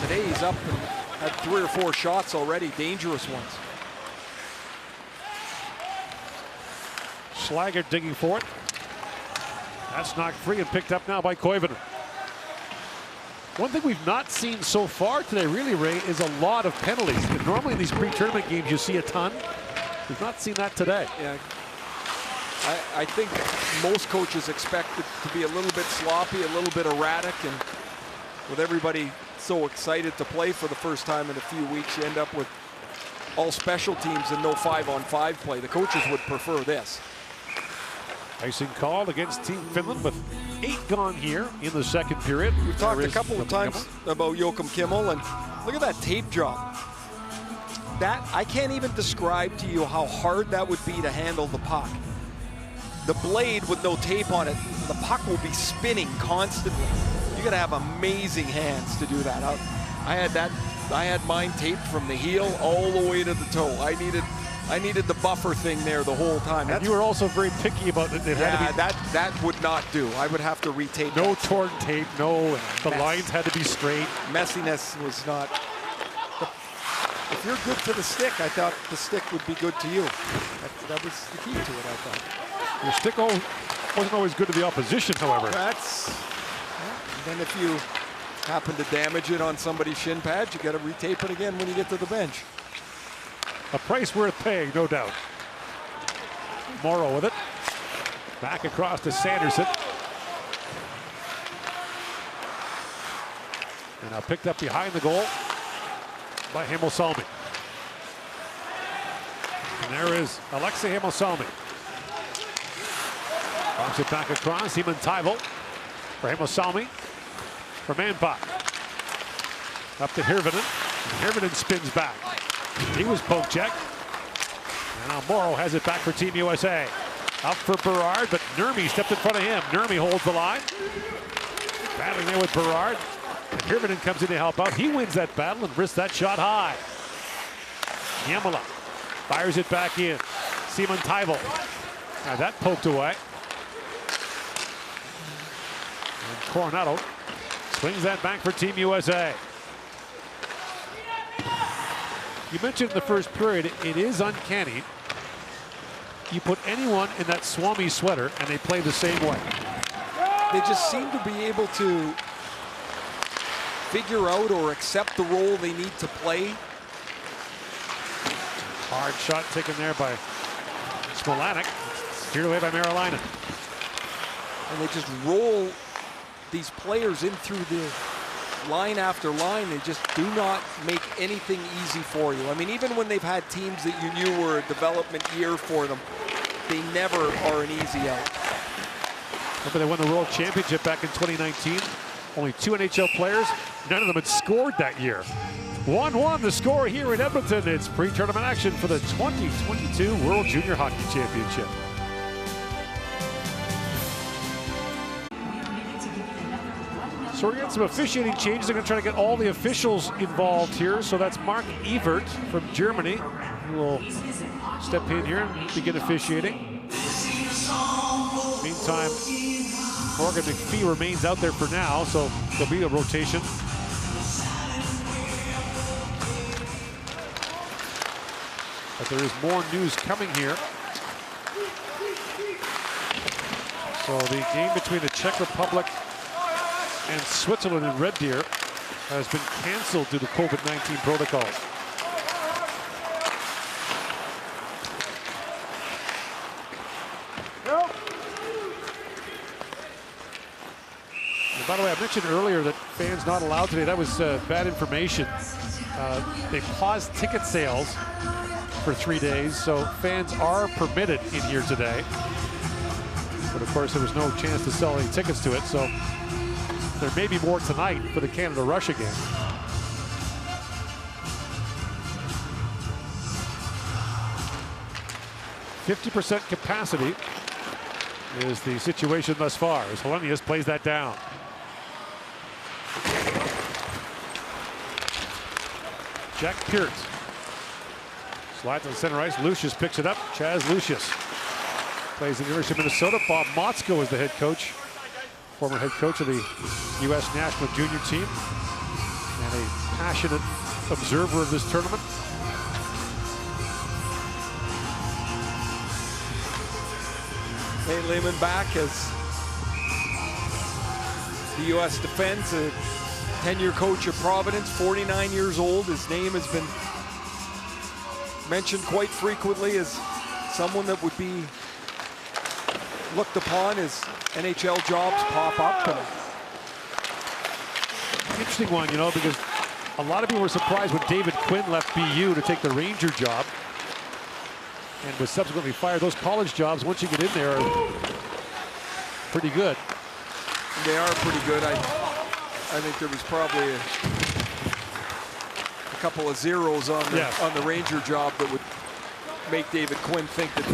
today he's up and Had 3 or 4 shots already, dangerous ones. Schlager digging for it. That's knocked free and picked up now by Koivunen. One thing we've not seen so far today, really, Ray, is a lot of penalties. And normally in these pre-tournament games, you see a ton. We've not seen that today. Yeah. I think most coaches expect it to be a little bit sloppy, a little bit erratic, and with everybody so excited to play for the first time in a few weeks, you end up with all special teams and no 5-on-5 play. The coaches would prefer this. Icing called against Team Finland with 8 gone here in the second period. We've talked a couple of times about Joakim Kimmel, and look at that tape job. That, I can't even describe to you how hard that would be to handle the puck. The blade with no tape on it, the puck will be spinning constantly. You gotta have amazing hands to do that. I had mine taped from the heel all the way to the toe. I needed the buffer thing there the whole time. And you were also very picky about it. Yeah, that would not do. I would have to retape. No torn tape, no. The lines had to be straight. Messiness was not. If you're good to the stick, I thought the stick would be good to you. That was the key to it, I thought. Your stick wasn't always good to the opposition, however. That's. Then if you happen to damage it on somebody's shin pad, you got to retape it again when you get to the bench. A price worth paying, no doubt. Morrow with it. Back across to Sanderson. And now picked up behind the goal by Heimosalmi. And there is Alexei Heimosalmi. Drops it back across. Simon Taivel for Heimosalmi. For Manpak. Up to Hirvonen. Hirvonen spins back. He was poke checked. And now Morrow has it back for Team USA. Up for Berard, but Nurmi stepped in front of him. Nurmi holds the line. Battling there with Berard. And Hirvonen comes in to help out. He wins that battle and risks that shot high. Niemela fires it back in. Simon Taivel. Now that poked away. And Coronado swings that back for Team USA. You mentioned in the first period, it is uncanny. You put anyone in that Swami sweater and they play the same way. They just seem to be able to figure out or accept the role they need to play. Hard shot taken there by Smolanic. Steered away by Marilainen. And they just roll these players in through the line after line. They just do not make anything easy for you. I mean, even when they've had teams that you knew were a development year for them, they never are an easy out. Remember they won the World Championship back in 2019. Only 2 NHL players. None of them had scored that year. 1-1 the score here in Edmonton. It's pre-tournament action for the 2022 World Junior Hockey Championship. So we're getting some officiating changes. They're going to try to get all the officials involved here. So that's Mark Evert from Germany who will step in here and begin officiating. Meantime, Morgan McPhee remains out there for now, so there'll be a rotation. But there is more news coming here. So the game between the Czech Republic and Switzerland in Red Deer has been canceled due to COVID-19 protocols. And by the way, I mentioned earlier that fans not allowed today. That was bad information. They paused ticket sales for 3 days, so fans are permitted in here today. But of course, there was no chance to sell any tickets to it, so there may be more tonight for the Canada-Russia game. %50 capacity is the situation thus far as Helenius plays that down. Jack Peart slides on center ice. Lucius picks it up. Chaz Lucius plays in the University of Minnesota. Bob Motzko is the head coach. Former head coach of the U.S. national junior team, and a passionate observer of this tournament. Nate Lehman back as the U.S. defense, a 10-year coach of Providence, 49 years old. His name has been mentioned quite frequently as someone that would be looked upon as NHL jobs pop up. And interesting one, you know, because a lot of people were surprised when David Quinn left BU to take the Ranger job and was subsequently fired. Those college jobs, once you get in there, are pretty good. They are pretty good. I think there was probably a couple of zeros on the Ranger job that would make David Quinn think that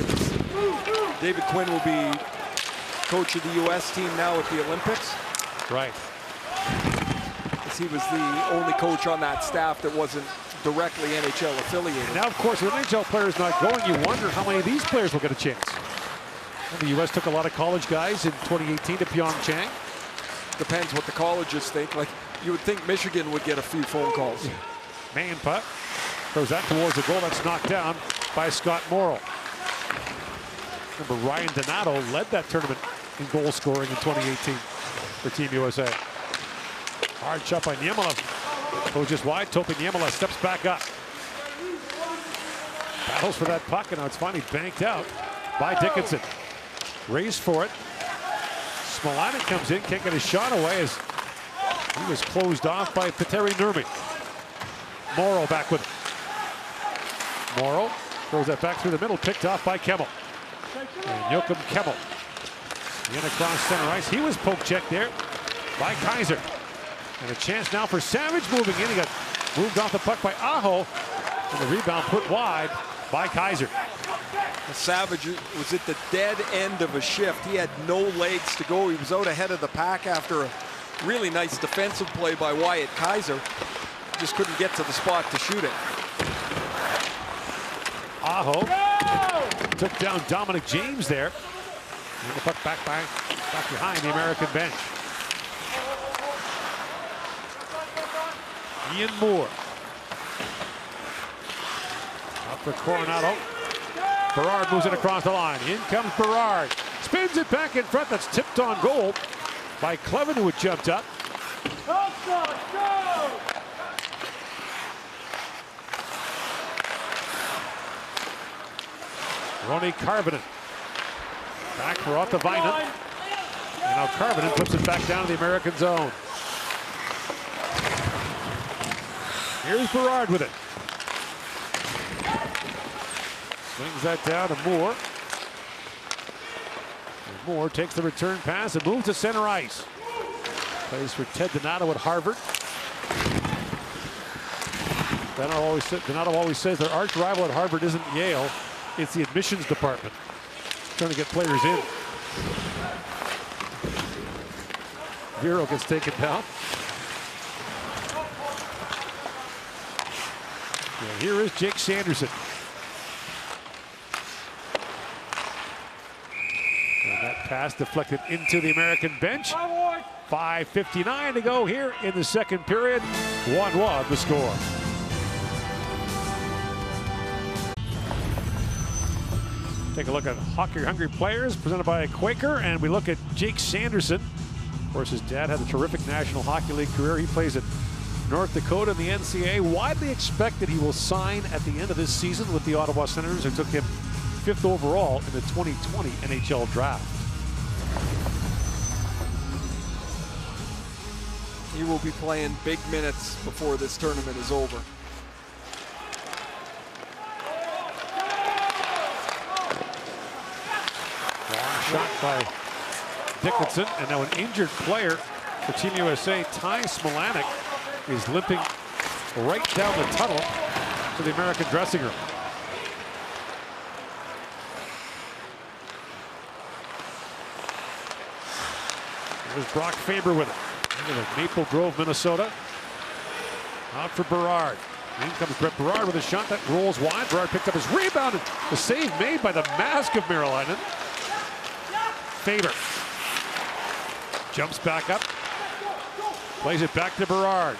David Quinn will be coach of the U.S. team now at the Olympics. Right. As he was the only coach on that staff that wasn't directly NHL affiliated. Now, of course, with NHL players not going, you wonder how many of these players will get a chance. And the U.S. took a lot of college guys in 2018 to Pyeongchang. Depends what the colleges think. Like, you would think Michigan would get a few phone calls. Man putt. Throws that towards the goal. That's knocked down by Scott Morrill. Remember, Ryan Donato led that tournament in goal scoring in 2018 for Team USA. Hard shot by Niemela. Goes just wide. Topi Niemela steps back up. Battles for that puck, and now it's finally banked out by Dickinson. Raised for it. Smolanic comes in, can't get his shot away as he was closed off by Petteri Nurmi. Morrill back with it. Morrill throws that back through the middle, picked off by Kemmel. And Joachim Kemmel in across center ice. He was poke checked there by Kaiser. And a chance now for Savage moving in. He got moved off the puck by Aho. And the rebound put wide by Kaiser. Savage was at the dead end of a shift. He had no legs to go. He was out ahead of the pack after a really nice defensive play by Wyatt Kaiser. Just couldn't get to the spot to shoot it. Aho took down Dominic James there. And the puck back behind the American bench. Ian Moore. Up for Coronado. Berard moves it across the line. In comes Berard. Spins it back in front. That's tipped on goal by Clevin, who had jumped up. Roni Karvinen. Back for Ottavainen. And now Karvinen flips it back down to the American zone. Here's Berard with it. Swings that down to Moore. And Moore takes the return pass and moves to center ice. Plays for Ted Donato at Harvard. Donato always says their arch rival at Harvard isn't Yale, it's the admissions department. Trying to get players in. Vero gets taken down. And here is Jake Sanderson. And that pass deflected into the American bench. 5:59 to go here in the second period. 1-1 the score. Take a look at Hockey Hungry Players presented by Quaker, and we look at Jake Sanderson. Of course, his dad had a terrific National Hockey League career. He plays at North Dakota in the NCAA. Widely expected he will sign at the end of this season with the Ottawa Senators, who took him 5th overall in the 2020 NHL draft. He will be playing big minutes before this tournament is over. Shot by Dickinson, and now an injured player for Team USA, Ty Smolanic, is limping right down the tunnel to the American dressing room. There's Brock Faber with it. Into Maple Grove, Minnesota. Out for Berard. In comes Brett Berard with a shot that rolls wide. Berard picked up his rebound. The save made by the mask of Merilainen. Faber jumps back up, plays it back to Berard.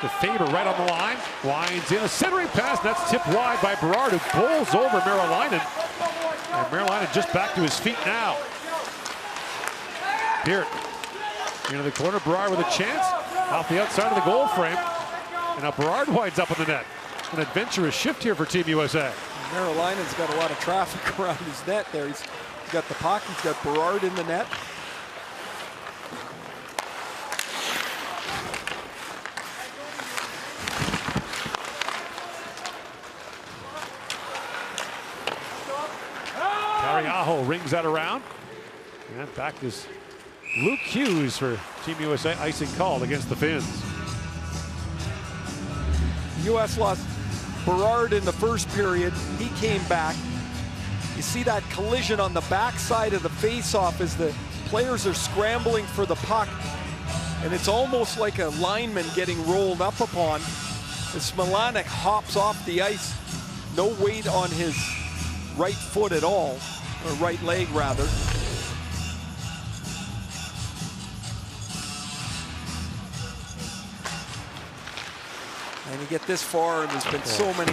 To Faber right on the line. Winds in a centering pass. That's tipped wide by Berard, who bowls over Merrilainen. And Merrilainen just back to his feet now. Peart into the corner. Berard with a chance off the outside of the goal frame. And now Berard winds up in the net. An adventurous shift here for Team USA. Merrilainen's got a lot of traffic around his net there. He's got the puck. He's got Berard in the net. Aho rings that around. And back is Luke Hughes for Team USA, icing called against the Finns. U.S. lost Berard in the first period. He came back. You see that collision on the backside of the face-off as the players are scrambling for the puck. And it's almost like a lineman getting rolled up upon. As Smilanic hops off the ice, no weight on his right foot at all. Or right leg, rather. And you get this far, and there's been so many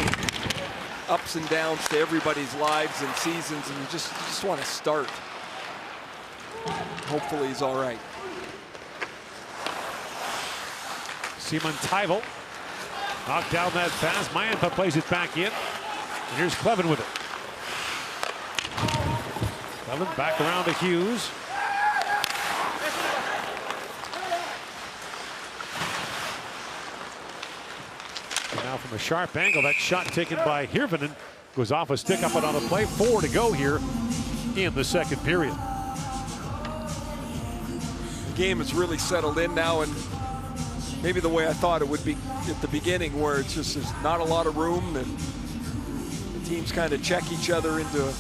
ups and downs to everybody's lives and seasons, and you just want to start. Hopefully he's all right. Simon Teivel knocked down that pass. Mayanpa plays it back in. And here's Clevin with it. Clevin back around to Hughes. And now from a sharp angle, that shot taken by Hirvonen goes off a stick up and on a play. 4 to go here in the second period. The game has really settled in now, and maybe the way I thought it would be at the beginning, where it's just there's not a lot of room, and the teams kind of check each other into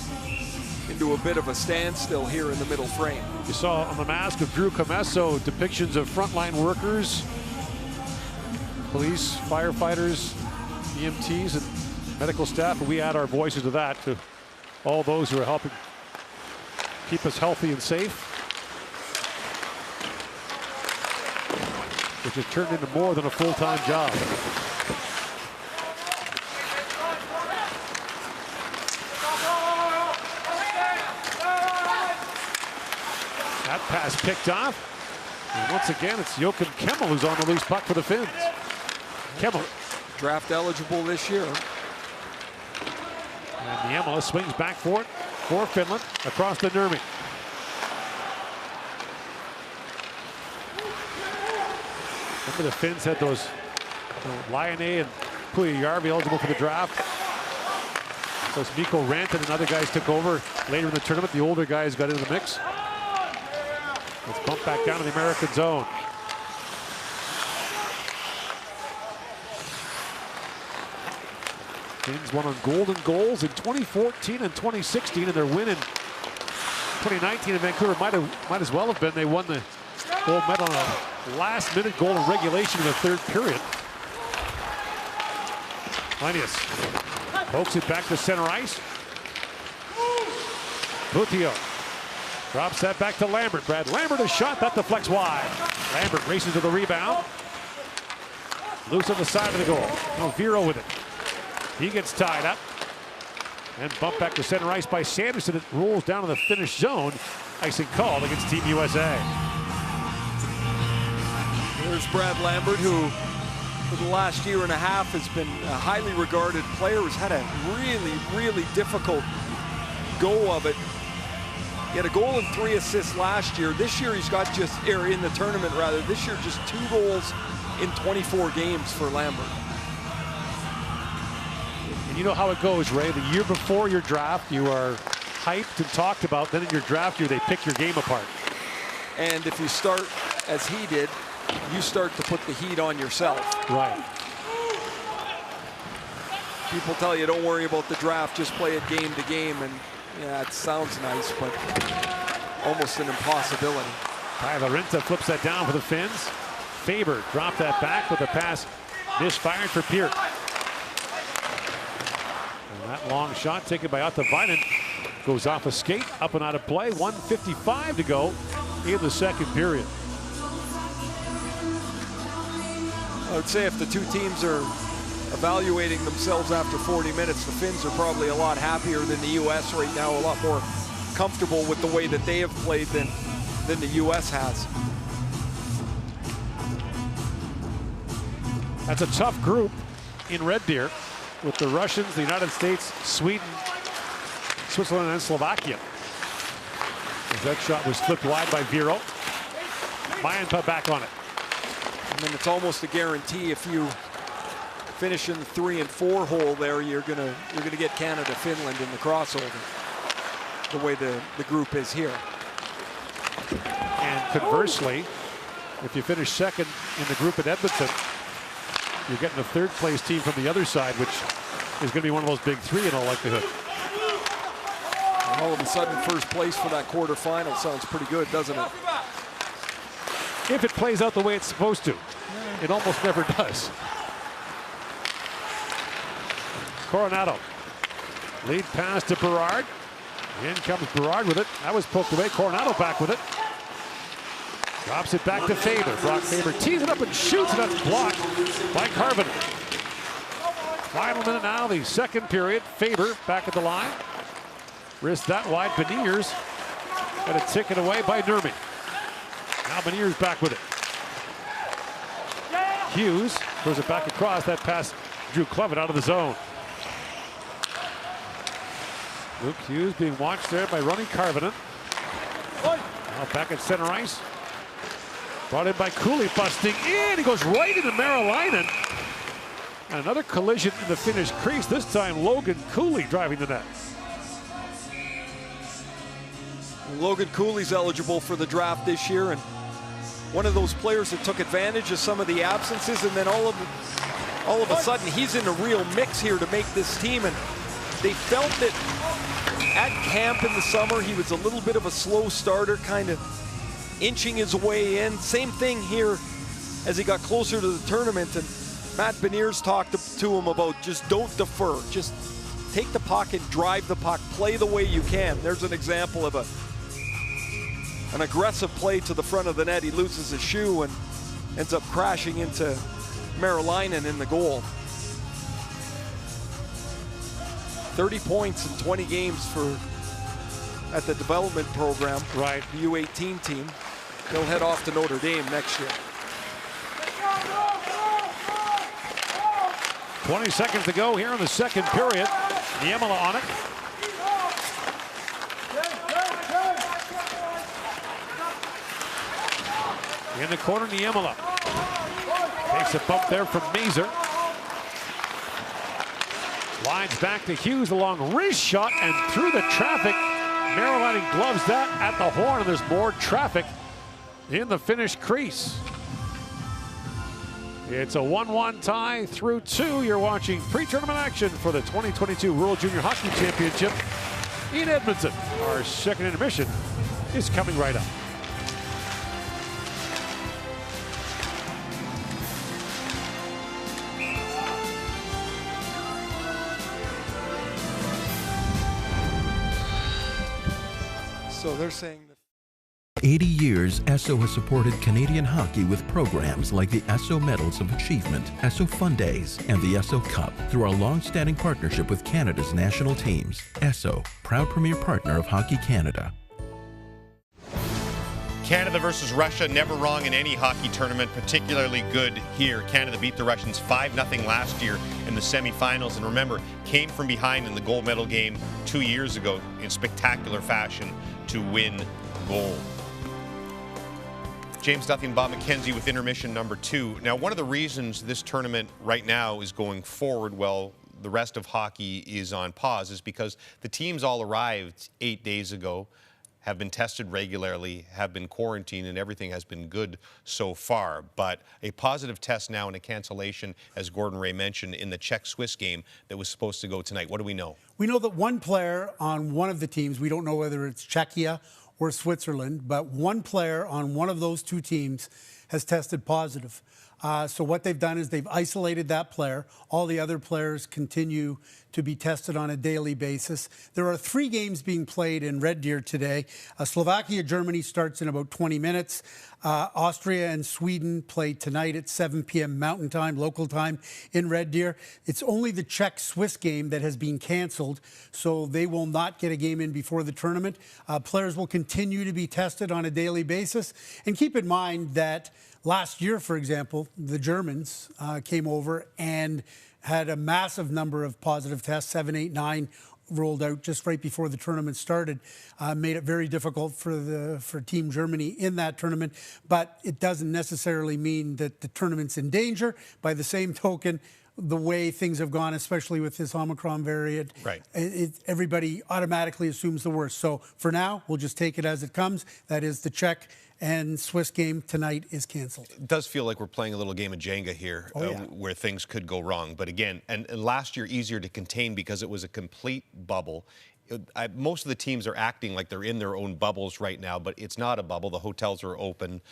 a bit of a standstill here in the middle frame. You saw on the mask of Drew Commesso depictions of frontline workers, police, firefighters, EMTs, and medical staff, and we add our voices to that, to all those who are helping keep us healthy and safe, which has turned into more than a full-time job. That pass picked off. And once again, it's Joakim Kemmel who's on the loose puck for the Finns. Kemmel. Draft eligible this year. And the MLS swings back for it for Finland across the Nurmi. Remember the Finns had those Laine and Puljujärvi eligible for the draft. So it's Mikko Rantanen and other guys took over later in the tournament. The older guys got into the mix. Let's bump back down to the American zone. Finns won on golden goals in 2014 and 2016, and their win in 2019 in Vancouver might as well have been. They won the gold medal on a last-minute goal in regulation in the third period. Linus pokes it back to center ice. Butio drops that back to Lambert. Brad Lambert, a shot that deflects wide. Lambert races to the rebound. Loose on the side of the goal. No, Vero with it. He gets tied up. And bumped back to center ice by Sanderson. It rolls down to the Finnish zone. Icing called against Team USA. There's Brad Lambert, who for the last year and a half has been a highly regarded player, who's had a really, really difficult go of it. He had a goal and 3 assists last year. This year he's got just, or in the tournament rather, this year just 2 goals in 24 games for Lambert. And you know how it goes, Ray. The year before your draft, you are hyped and talked about. Then in your draft year, they pick your game apart. And if you start as he did, you start to put the heat on yourself. Right. People tell you, don't worry about the draft, just play it game to game. And yeah, it sounds nice, but almost an impossibility. Tyler Rinta flips that down for the Finns. Faber dropped that back with a pass misfired for Peart. And that long shot taken by Otto Väinen goes off a skate, up and out of play. 1:55 to go in the second period. I would say if the two teams are evaluating themselves after 40 minutes, the Finns are probably a lot happier than the U.S. right now, a lot more comfortable with the way that they have played than the U.S. has. That's a tough group in Red Deer with the Russians, the United States, Sweden, Switzerland, and Slovakia. As that shot was flipped wide by Viro. Mayenpa back on it. I mean, it's almost a guarantee if you finish in the 3 and 4 hole there, you're gonna get Canada, Finland in the crossover. The way the group is here. And conversely, if you finish second in the group at Edmonton, you're getting a third place team from the other side, which is going to be one of those big three in all likelihood. And all of a sudden, first place for that quarterfinal sounds pretty good, doesn't it? If it plays out the way it's supposed to. It almost never does. Coronado. Lead pass to Berard. In comes Berard with it. That was poked away. Coronado back with it. Drops it back to Faber. Brock Faber tees it up and shoots, and that's blocked by Carvin. Final minute now, the second period. Faber back at the line. Wrist that wide. Beniers got it taken away by Nurmi. Now Beniers back with it. Hughes throws it back across. That pass drew Clevitt out of the zone. Luke Hughes being watched there by Ronnie Karvinen. Now back at center ice. Brought in by Cooley, busting in. He goes right into Marilainen. And another collision in the Finnish crease. This time Logan Cooley driving the net. Logan Cooley's eligible for the draft this year, and one of those players that took advantage of some of the absences, and then all of a sudden he's in a real mix here to make this team. And they felt that at camp in the summer he was a little bit of a slow starter, kind of inching his way in. Same thing here as he got closer to the tournament, and Matt Beniers talked to him about just don't defer, just take the puck and drive the puck, play the way you can. There's an example of an aggressive play to the front of the net. He loses his shoe and ends up crashing into Marilainen in the goal. 30 points in 20 games at the development program. Right. The U18 team. They'll head off to Notre Dame next year. 20 seconds to go here in the second period. Niemela on it. In the corner, Niemela. Takes a bump there from Mazur. Lines back to Hughes, a long wrist shot and through the traffic. Marilainen gloves that at the horn, and there's more traffic in the Finnish crease. It's a 1-1 tie through 2. You're watching pre-tournament action for the 2022 World Junior Hockey Championship in Edmonton. Our second intermission is coming right up. So they're saying that 80 years, Esso has supported Canadian hockey with programs like the Esso Medals of Achievement, Esso Fun Days, and the Esso Cup through our long-standing partnership with Canada's national teams. Esso, proud premier partner of Hockey Canada. Canada versus Russia, never wrong in any hockey tournament, particularly good here. Canada beat the Russians 5-0 last year in the semifinals, and remember, came from behind in the gold medal game 2 years ago in spectacular fashion to win gold. James Duthie and Bob McKenzie with intermission number 2. Now, one of the reasons this tournament right now is going forward while the rest of hockey is on pause is because the teams all arrived 8 days ago, have been tested regularly, have been quarantined, and everything has been good so far. But a positive test now and a cancellation, as Gordon Ray mentioned, in the Czech-Swiss game that was supposed to go tonight. What do we know? We know that one player on one of the teams, we don't know whether it's Czechia or Switzerland, but one player on one of those two teams has tested positive. So what they've done is they've isolated that player. All the other players continue to be tested on a daily basis. There are 3 games being played in Red Deer today. Slovakia-Germany starts in about 20 minutes. Austria and Sweden play tonight at 7 p.m. Mountain Time, local time in Red Deer. It's only the Czech-Swiss game that has been canceled, so they will not get a game in before the tournament. Players will continue to be tested on a daily basis. And keep in mind that last year, for example, the Germans came over and had a massive number of positive tests, 7, 8, 9 rolled out just right before the tournament started, made it very difficult for Team Germany in that tournament. But it doesn't necessarily mean that the tournament's in danger. By the same token, the way things have gone, especially with this Omicron variant, right. Everybody automatically assumes the worst. So for now, we'll just take it as it comes. That is, the Czech and Swiss game tonight is canceled. It does feel like we're playing a little game of Jenga here, where things could go wrong. But again, and last year easier to contain because it was a complete bubble. Most of the teams are acting like they're in their own bubbles right now, but it's not a bubble. The hotels are open,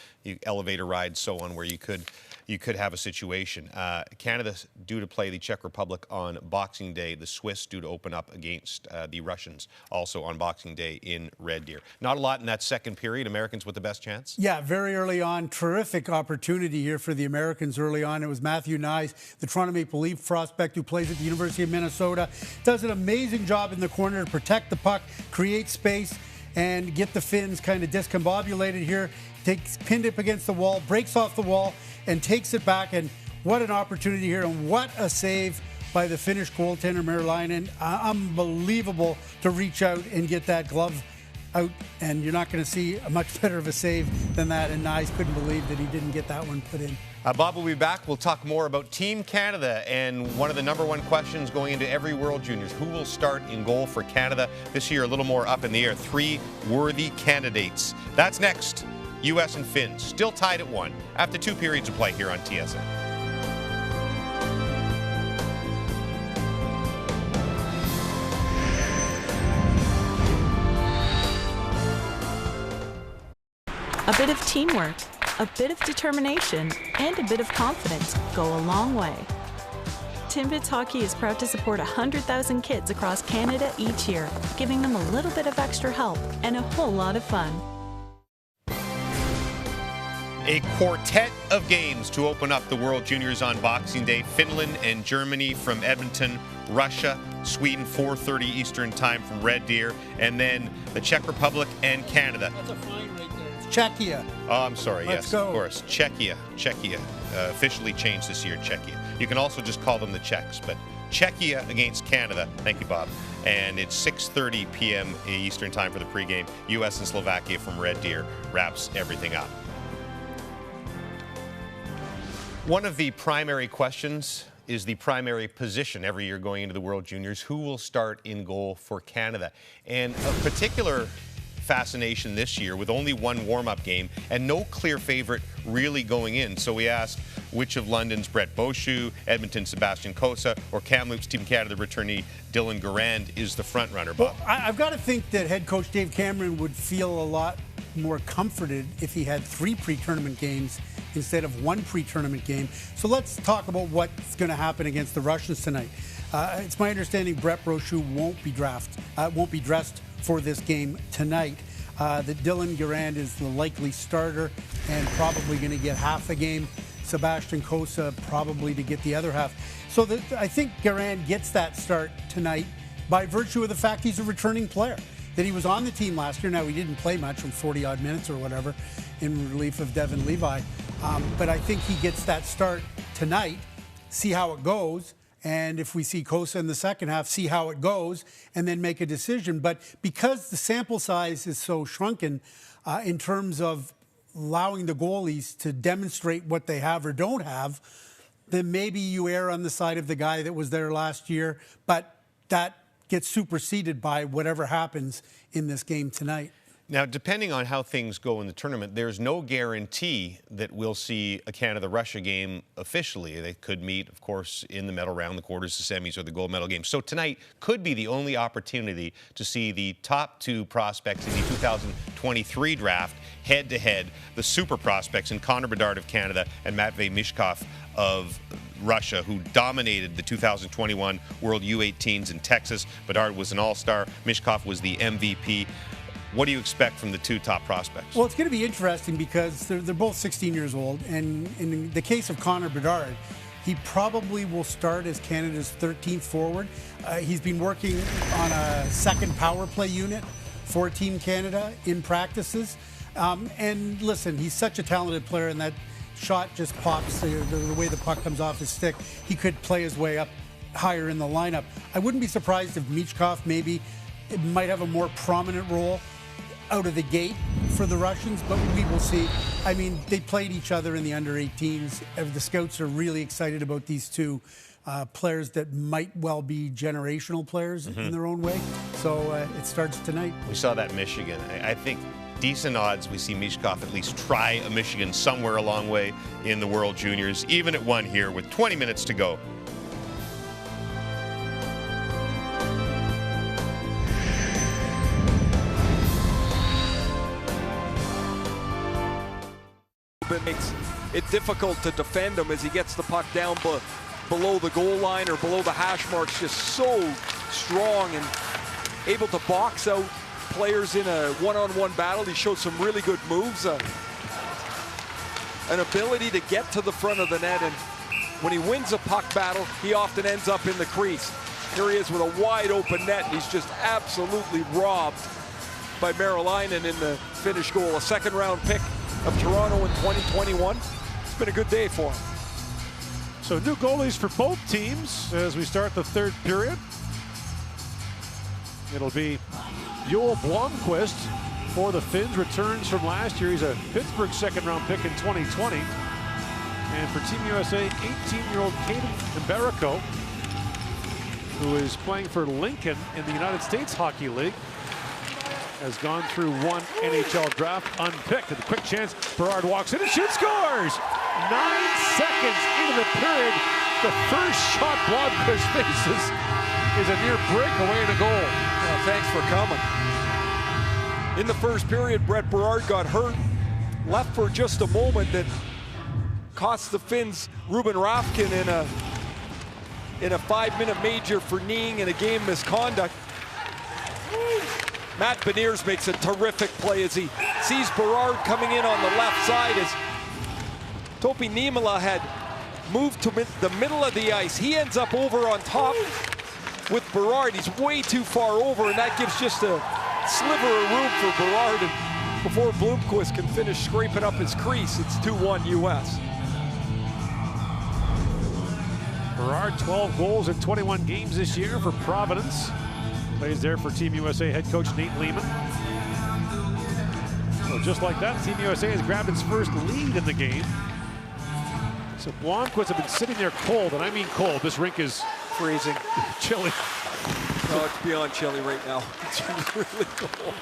elevator rides, so on, where you could have a situation. Canada's due to play the Czech Republic on Boxing Day. The Swiss due to open up against the Russians also on Boxing Day in Red Deer. Not a lot in that second period. Americans with the best chance? Yeah, very early on. Terrific opportunity here for the Americans early on. It was Matthew Nyes, the Toronto Maple Leaf prospect who plays at the University of Minnesota. Does an amazing job in the corner to protect the puck, create space, and get the Finns kind of discombobulated here. Pinned up against the wall, breaks off the wall, and takes it back. And what an opportunity here, and what a save by the Finnish goaltender Merilainen. Unbelievable to reach out and get that glove out, and you're not going to see a much better of a save than that. And Nyes couldn't believe that he didn't get that one put in. Bob will be back. We'll talk more about Team Canada and one of the #1 questions going into every World Juniors. Who will start in goal for Canada this year? A little more up in the air. 3 worthy candidates. That's next. U.S. and Finns still tied at 1 after 2 periods of play here on TSN. A bit of teamwork, a bit of determination, and a bit of confidence go a long way. Timbits Hockey is proud to support 100,000 kids across Canada each year, giving them a little bit of extra help and a whole lot of fun. A quartet of games to open up the World Juniors on Boxing Day. Finland and Germany from Edmonton, Russia, Sweden, 4:30 Eastern Time from Red Deer, and then the Czech Republic and Canada. That's a fine right there. It's Czechia. Oh, I'm sorry. Let's yes, go. of course. Czechia. Officially changed this year, Czechia. You can also just call them the Czechs, but Czechia against Canada. Thank you, Bob. And it's 6:30 p.m. Eastern Time for the pregame. U.S. and Slovakia from Red Deer wraps everything up. One of the primary questions is the primary position every year going into the World Juniors. Who will start in goal for Canada? And of particular fascination this year with only 1 warm-up game and no clear favorite really going in. So we asked which of London's Brett Beauchou, Edmonton's Sebastian Cossa, or Kamloops Team Canada returnee Dylan Garand is the front runner, Bob. Well, I've got to think that head coach Dave Cameron would feel a lot more comforted if he had 3 pre-tournament games instead of 1 pre-tournament game. So let's talk about what's going to happen against the Russians tonight. It's my understanding Brett Beauchou won't be dressed for this game tonight. That Dylan Garand is the likely starter and probably going to get half the game. Sebastian Cossa probably to get the other half. So I think Garand gets that start tonight by virtue of the fact he's a returning player. That he was on the team last year. Now, he didn't play much, from 40-odd minutes or whatever, in relief of Devin Levi. But I think he gets that start tonight, see how it goes, and if we see Cossa in the second half, see how it goes, and then make a decision. But because the sample size is so shrunken in terms of allowing the goalies to demonstrate what they have or don't have, then maybe you err on the side of the guy that was there last year, but that gets superseded by whatever happens in this game tonight. Now, depending on how things go in the tournament, there's no guarantee that we'll see a Canada-Russia game officially. They could meet, of course, in the medal round, the quarters, the semis, or the gold medal game. So tonight could be the only opportunity to see the top two prospects in the 2023 draft head-to-head, the super prospects in Connor Bedard of Canada and Matvei Mishkov of Russia, who dominated the 2021 World U18s in Texas. Bedard was an all-star. Mishkov was the MVP. What do you expect from the two top prospects? Well, it's going to be interesting because they're both 16 years old. And in the case of Connor Bedard, he probably will start as Canada's 13th forward. He's been working on a second power play unit for Team Canada in practices. And listen, he's such a talented player, and that shot just pops the way the puck comes off his stick. He could play his way up higher in the lineup. I wouldn't be surprised if Michkov maybe might have a more prominent role out of the gate for the Russians, but we will see. I mean, they played each other in the under-18s. The scouts are really excited about these two players that might well be generational players in their own way. So it starts tonight. We saw that in Michigan. I think decent odds we see Mishkov at least try a Michigan somewhere along way in the World Juniors, even at one here with 20 minutes to go. It makes it difficult to defend him as he gets the puck down below the goal line or below the hash marks. Just so strong and able to box out players in a one-on-one battle. He showed some really good moves, an ability to get to the front of the net, and when he wins a puck battle, he often ends up in the crease. Here he is with a wide open net, and he's just absolutely robbed by Marilainen in the Finnish goal. A second-round pick of Toronto in 2021. It's been a good day for him. So new goalies for both teams as we start the third period. It'll be Joel Blomqvist for the Finns, returns from last year. He's a Pittsburgh second-round pick in 2020. And for Team USA, 18-year-old Caden Mbereko, who is playing for Lincoln in the United States Hockey League, has gone through one NHL draft unpicked. And a quick chance, Berard walks in and shoots, scores! 9 seconds into the period, the first shot Blomqvist faces is a near breakaway and a goal. Well, thanks for coming. In the first period, Brett Berard got hurt, left for just a moment, that cost the Finns Ruben Rafkin in a 5-minute major for kneeing in a game misconduct. Matt Beniers makes a terrific play as he sees Berard coming in on the left side as Topi Niemela had moved to the middle of the ice. He ends up over on top with Berard. He's way too far over, and that gives just a sliver of room for Berard. And before Blomqvist can finish scraping up his crease, it's 2-1 U.S. Berard, 12 goals in 21 games this year for Providence. Plays there for Team USA head coach Nate Lehman. So just like that, Team USA has grabbed its first lead in the game. So Blomqvist have been sitting there cold, and I mean cold. This rink is freezing, chilly. No, it's beyond chilly right now. It's really cold.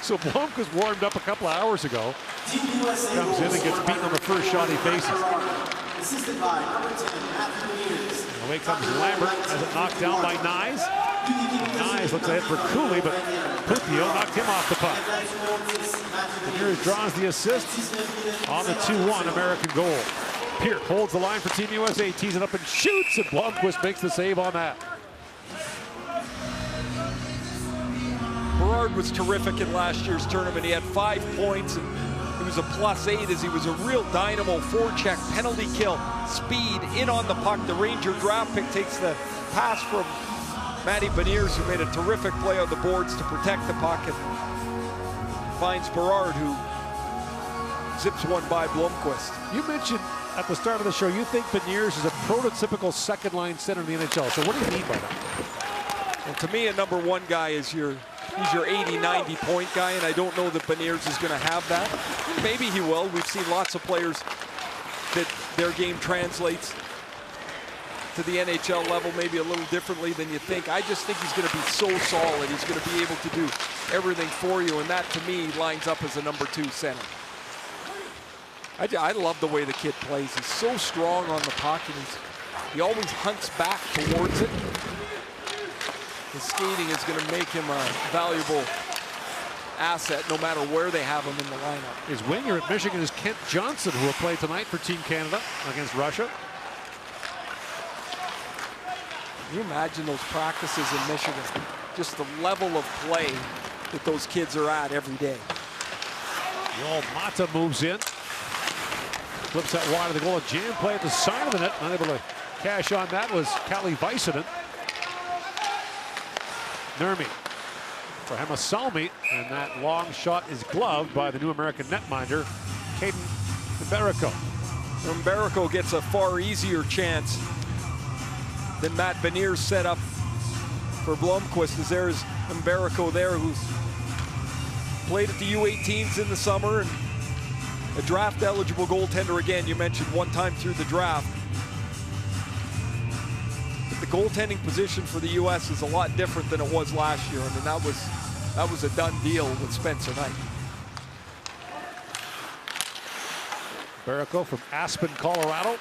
So Blomqvist warmed up a couple of hours ago. Comes in and gets beaten on the first shot he faces. Assisted by number 10, Matthew Beniers. Away comes Lambert, has it knocked down by Nyes. Nyes looks ahead for Cooley, but Pupio knocked him off the puck. Beniers draws the assist on the 2-1 American goal. Peart holds the line for Team USA, tees it up and shoots, and Blomqvist makes the save on that. Berard was terrific in last year's tournament. He had 5 points, and he was a +8 as he was a real dynamo. Forecheck, penalty kill, speed, in on the puck. The Ranger draft pick takes the pass from Matty Beniers, who made a terrific play on the boards to protect the puck, and finds Berard, who zips one by Blomqvist. You mentioned at the start of the show, you think Beniers is a prototypical second-line center in the NHL. So what do you mean by that? Well, to me, a number one guy is he's your 80, 90 point guy, and I don't know that Beniers is going to have that. Maybe he will. We've seen lots of players that their game translates to the NHL level maybe a little differently than you think. I just think he's going to be so solid. He's going to be able to do everything for you, and that, to me, lines up as a number 2 center. I love the way the kid plays. He's so strong on the puck, and he always hunts back towards it. His skating is going to make him a valuable asset no matter where they have him in the lineup. His winger at Michigan is Kent Johnson, who will play tonight for Team Canada against Russia. Can you imagine those practices in Michigan? Just the level of play that those kids are at every day. Joel Mata moves in. Flips that wide of the goal. A jam play at the side of the net. Unable to cash on that was Kalle Väisänen. Nurmi for Hemasalmi, and that long shot is gloved by the new American netminder, Caden Mbereko. Mbereko gets a far easier chance than Matt Beniers set up for Blomqvist, as there's Mbereko there, who's played at the U18s in the summer and a draft-eligible goaltender again. You mentioned one time through the draft. But the goaltending position for the U.S. is a lot different than it was last year. I mean, that was a done deal with Spencer Knight. Mbereko from Aspen, Colorado.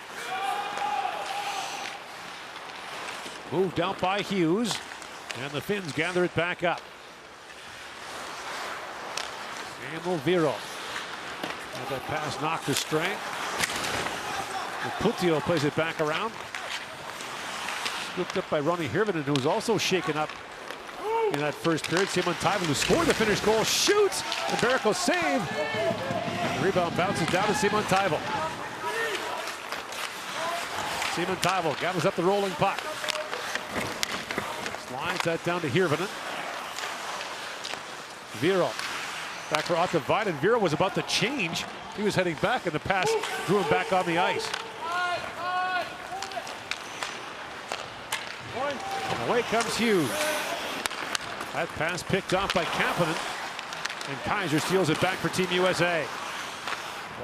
Moved out by Hughes, and the Finns gather it back up. Samuel Viro. Had that pass knocked astray. Putio plays it back around. Scooped up by Ronnie Hirvonen, who was also shaken up in that first period. Simon Taivel, who scored the finished goal, shoots. Mbereko save. And the rebound bounces down to Simon Taivel. Simon Taivel gathers up the rolling puck. Slides that down to Hirvonen. Viro. Back for Otto Viden. Viro was about to change. He was heading back, and the pass drew him back on the ice. And away comes Hughes. That pass picked off by Kapanen, and Kaiser steals it back for Team USA.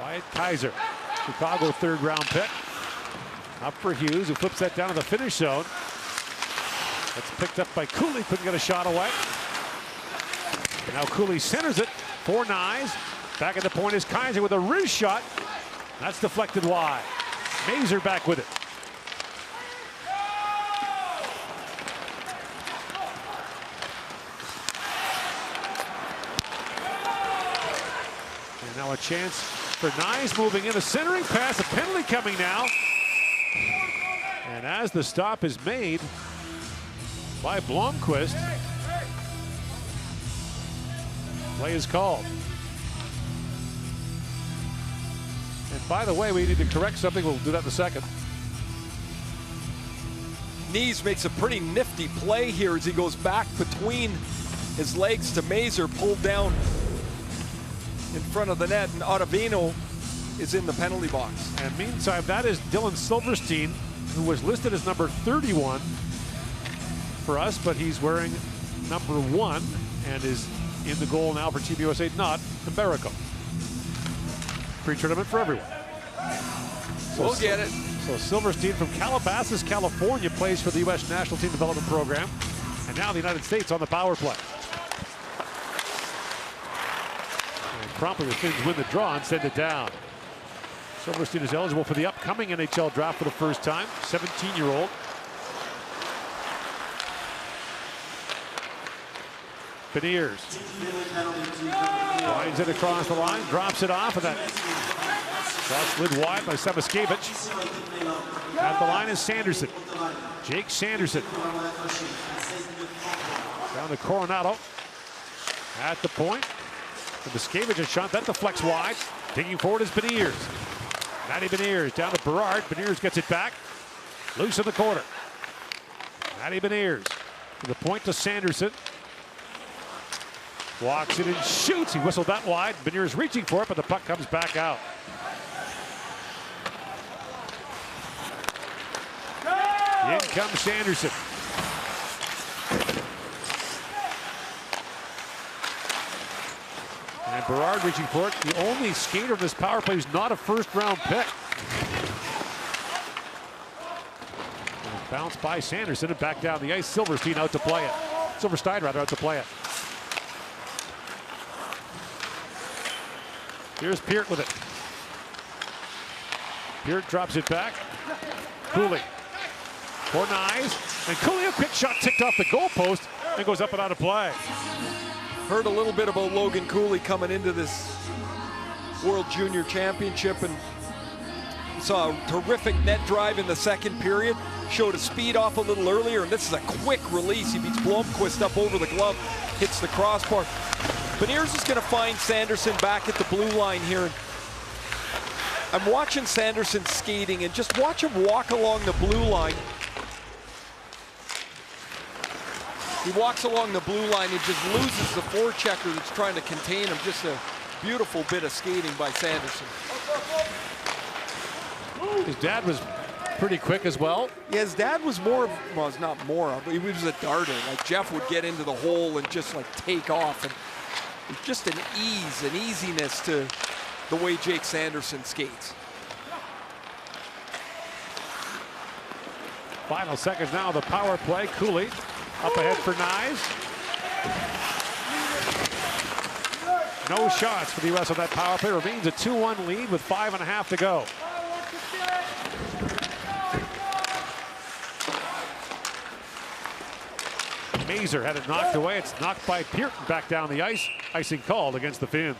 Wyatt Kaiser, Chicago third-round pick. Up for Hughes, who flips that down to the finish zone. That's picked up by Cooley, couldn't get a shot away. Now Cooley centers it for Knies. Back at the point is Kaiser with a wrist shot. That's deflected wide. Mazur back with it. And now a chance for Knies moving in. A centering pass, a penalty coming now. And as the stop is made by Blomqvist, play is called. And by the way, we need to correct something. We'll do that in a second. Knies makes a pretty nifty play here as he goes back between his legs to Mazur, pulled down in front of the net, and Ottavino is in the penalty box. And meantime, that is Dylan Silverstein, who was listed as number 31 for us, but he's wearing number 1 and is in the goal now for Team USA, not Mbereko. Pre-tournament for everyone. We'll get it. So Silverstein from Calabasas, California, plays for the U.S. National Team Development Program. And now the United States on the power play. And promptly the Finns win the draw and send it down. Silverstein is eligible for the upcoming NHL draft for the first time, 17-year-old. Beniers winds it across the line, drops it off, and that shot slid wide by Samoskevich. At the line is Sanderson. Jake Sanderson. Down to Coronado. At the point. Samoskevich a shot, that deflects wide. Digging forward is Beniers. Matty Beniers down to Berard. Beniers gets it back. Loose in the corner. Matty Beniers to the point to Sanderson. Walks it and shoots. He whistled that wide. Beniers reaching for it, but the puck comes back out. In comes Sanderson. And Berard reaching for it. The only skater in this power play who's not a first-round pick. Bounce by Sanderson and back down the ice. Silverstein out to play it. Silverstein rather out to play it. Here's Peart with it. Peart drops it back. Cooley for Knies. And Cooley, a quick shot ticked off the goalpost and goes up and out of play. Heard a little bit about Logan Cooley coming into this World Junior Championship, and saw a terrific net drive in the second period. Showed a speed off a little earlier, and this is a quick release. He beats Blomqvist up over the glove, hits the crossbar. Beniers is going to find Sanderson back at the blue line here. I'm watching Sanderson skating, and just watch him walk along the blue line. He walks along the blue line and just loses the forechecker that's trying to contain him. Just a beautiful bit of skating by Sanderson. His dad was pretty quick as well. Yeah, his dad was more of, well, it's not more of, but he was a darter. Like Jeff would get into the hole and just like take off. And it's just an ease, an easiness to the way Jake Sanderson skates. Final seconds now, the power play. Cooley up ahead for Knies. No shots for the U.S. on that power play. Remains a 2-1 lead with 5.5 to go. Mazur had it knocked away. It's knocked by Peart back down the ice. Icing called against the Finns.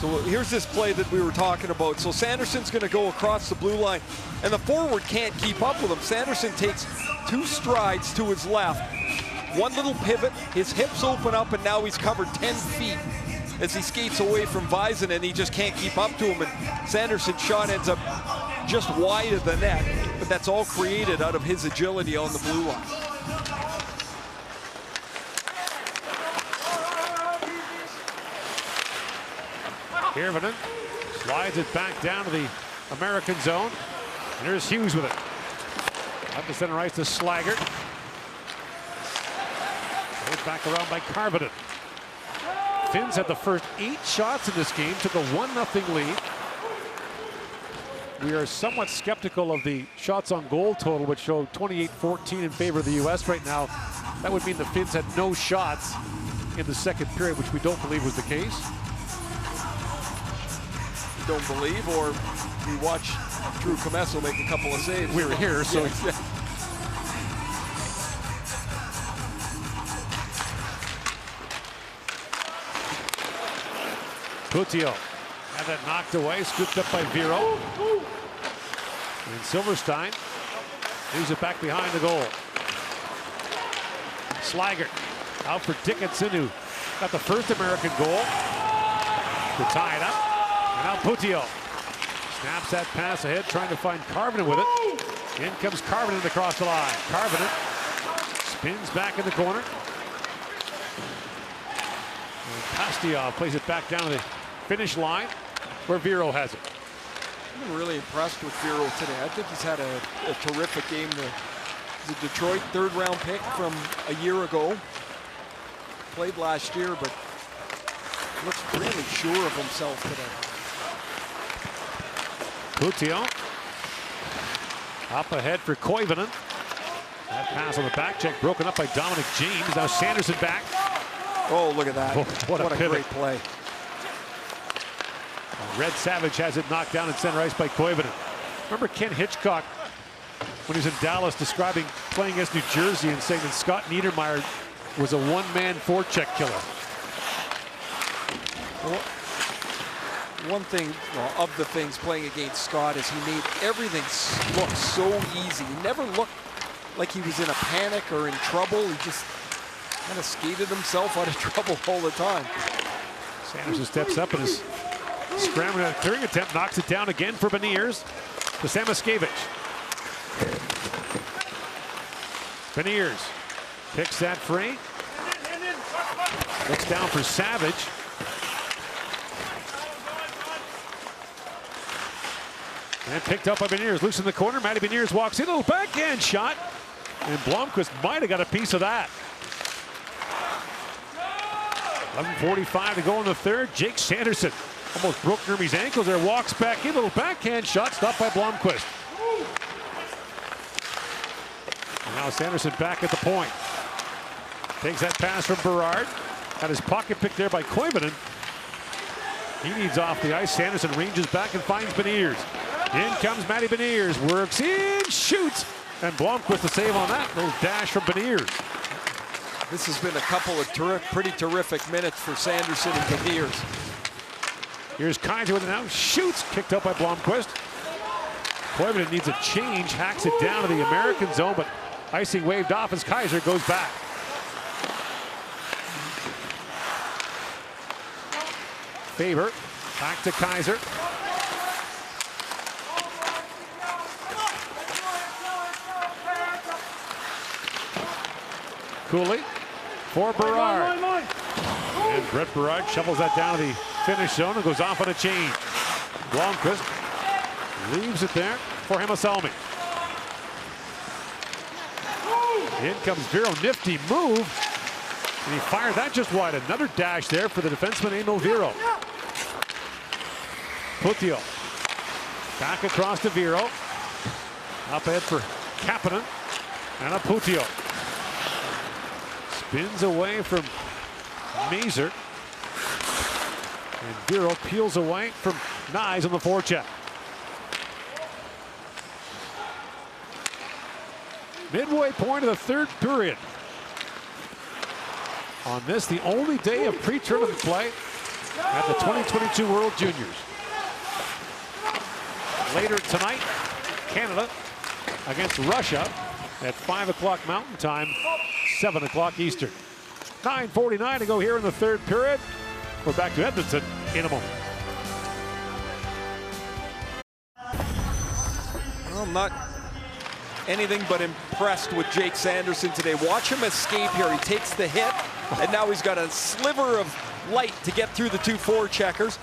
So here's this play that we were talking about. So Sanderson's going to go across the blue line, and the forward can't keep up with him. Sanderson takes 2 strides to his left. One little pivot, his hips open up, and now he's covered 10 feet as he skates away from Vizon, and he just can't keep up to him. And Sanderson's shot ends up just wide of the net, but that's all created out of his agility on the blue line. Hirvonen slides it back down to the American zone. And here's Hughes with it. Up the center ice to Slaggert. Goes back around by Karvinen. Finns had the first 8 shots in this game, took a 1-0 lead. We are somewhat skeptical of the shots on goal total, which showed 28-14 in favor of the U.S. right now. That would mean the Finns had no shots in the second period, which we don't believe was the case. Don't believe, or we watched Drew Commesso make a couple of saves. We were here, so. Yeah. Coutilleux had that knocked away, scooped up by Viro. And Silverstein leaves it back behind the goal. Slaggert out for Dickinson, who got the first American goal to tie it up. And now Coutilleux snaps that pass ahead, trying to find Karvinen with it. In comes Karvinen across the line. Karvinen spins back in the corner. And Pastujov plays it back down to the finish line where Viro has it. I've been really impressed with Viro today. I think he's had a terrific game. He's a Detroit third-round pick from a year ago. Played last year, but looks really sure of himself today. Coutilleux up ahead for Koivunen. That pass on the back check broken up by Dominic James. Now Sanderson back. Oh, look at that. Oh, what a great play. Red Savage has it knocked down in center ice by Koivunen. Remember Ken Hitchcock, when he was in Dallas, describing playing against New Jersey and saying that Scott Niedermayer was a one-man forecheck killer. Well, one thing, well, of the things playing against Scott is he made everything look so easy. He never looked like he was in a panic or in trouble. He just kind of skated himself out of trouble all the time. Sanderson steps up and is scrambling at a clearing attempt, knocks it down again for Beniers to Samoskevich. Beniers picks that free. Looks down for Savage. And picked up by Beniers, loose in the corner. Matty Beniers walks in, a little backhand shot. And Blomqvist might have got a piece of that. 11:45 to go in the third. Jake Sanderson Almost broke Nurmi's ankles there, walks back in, little backhand shot, stopped by Blomqvist. And now Sanderson back at the point. Takes that pass from Berard. Had his pocket picked there by Koivunen. He needs off the ice. Sanderson ranges back and finds Beniers. In comes Matty Beniers, works in, shoots, and Blomqvist the save on that. Little dash from Beniers. This has been a couple of pretty terrific minutes for Sanderson and Beniers. Here's Kaiser with it now, shoots, kicked out by Blomqvist. Koivunen needs a change, hacks it down to the American zone, but icing waved off as Kaiser goes back. Faber, back to Kaiser. Cooley for Berard. And Brett Berard shovels that down to the finish zone and goes off on a change. Blomqvist leaves it there for Hemasalmi. In comes Vero, nifty move. And he fired that just wide. Another dash there for the defenseman Emil Vero. Putio back across to Vero. Up ahead for Kapanen. And a Putio. Spins away from Mazur. And Vero peels away from Knies on the forecheck. Midway point of the third period. On this, the only day of pre-tournament play at the 2022 World Juniors. Later tonight, Canada against Russia at 5 o'clock Mountain Time, 7 o'clock Eastern. 9:49 to go here in the third period. We're back to Edmonton in a moment. Well, not anything but impressed with Jake Sanderson today. Watch him escape here. He takes the hit, and now he's got a sliver of light to get through the two forecheckers,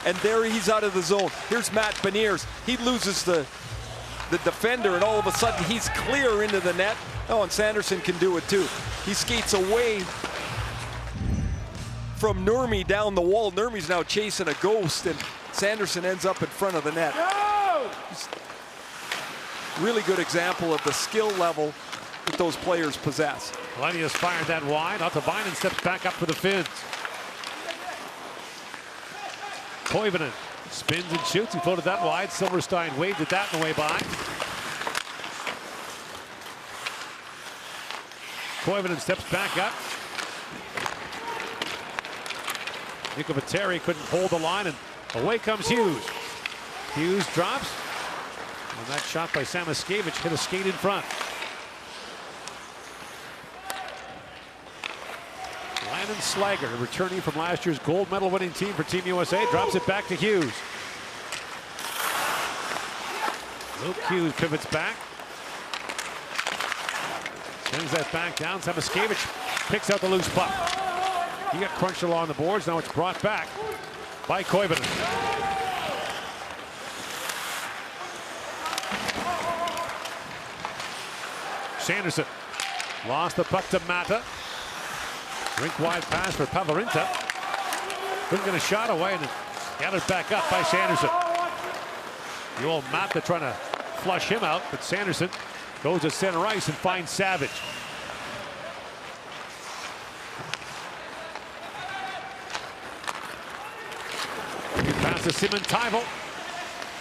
and there he's out of the zone. Here's Matt Beniers. He loses the defender, and all of a sudden he's clear into the net. Oh, and Sanderson can do it too. He skates away from Nurmi down the wall. Nurmi's now chasing a ghost, and Sanderson ends up in front of the net. Really good example of the skill level that those players possess. Lenius fired that wide. Ottavainen steps back up for the Finns. Koivunen spins and shoots. He floated that wide. Silverstein waved it that on the way by. Koivunen steps back up. Nico Viteri couldn't hold the line, and away comes Hughes. Hughes drops. And that shot by Samoskevich hit a skate in front. Landon Slager, returning from last year's gold medal winning team for Team USA, drops it back to Hughes. Luke Hughes pivots back. Sends that back down. Samoskevich picks out the loose puck. He got crunched along the boards. Now it's brought back by Koivunen. Sanderson lost the puck to Mata. Rink wide pass for Pavarinta. Couldn't get a shot away, and gathered back up by Sanderson. The old Mata trying to flush him out, but Sanderson goes to center ice and finds Savage. He passes Simon Tybalt.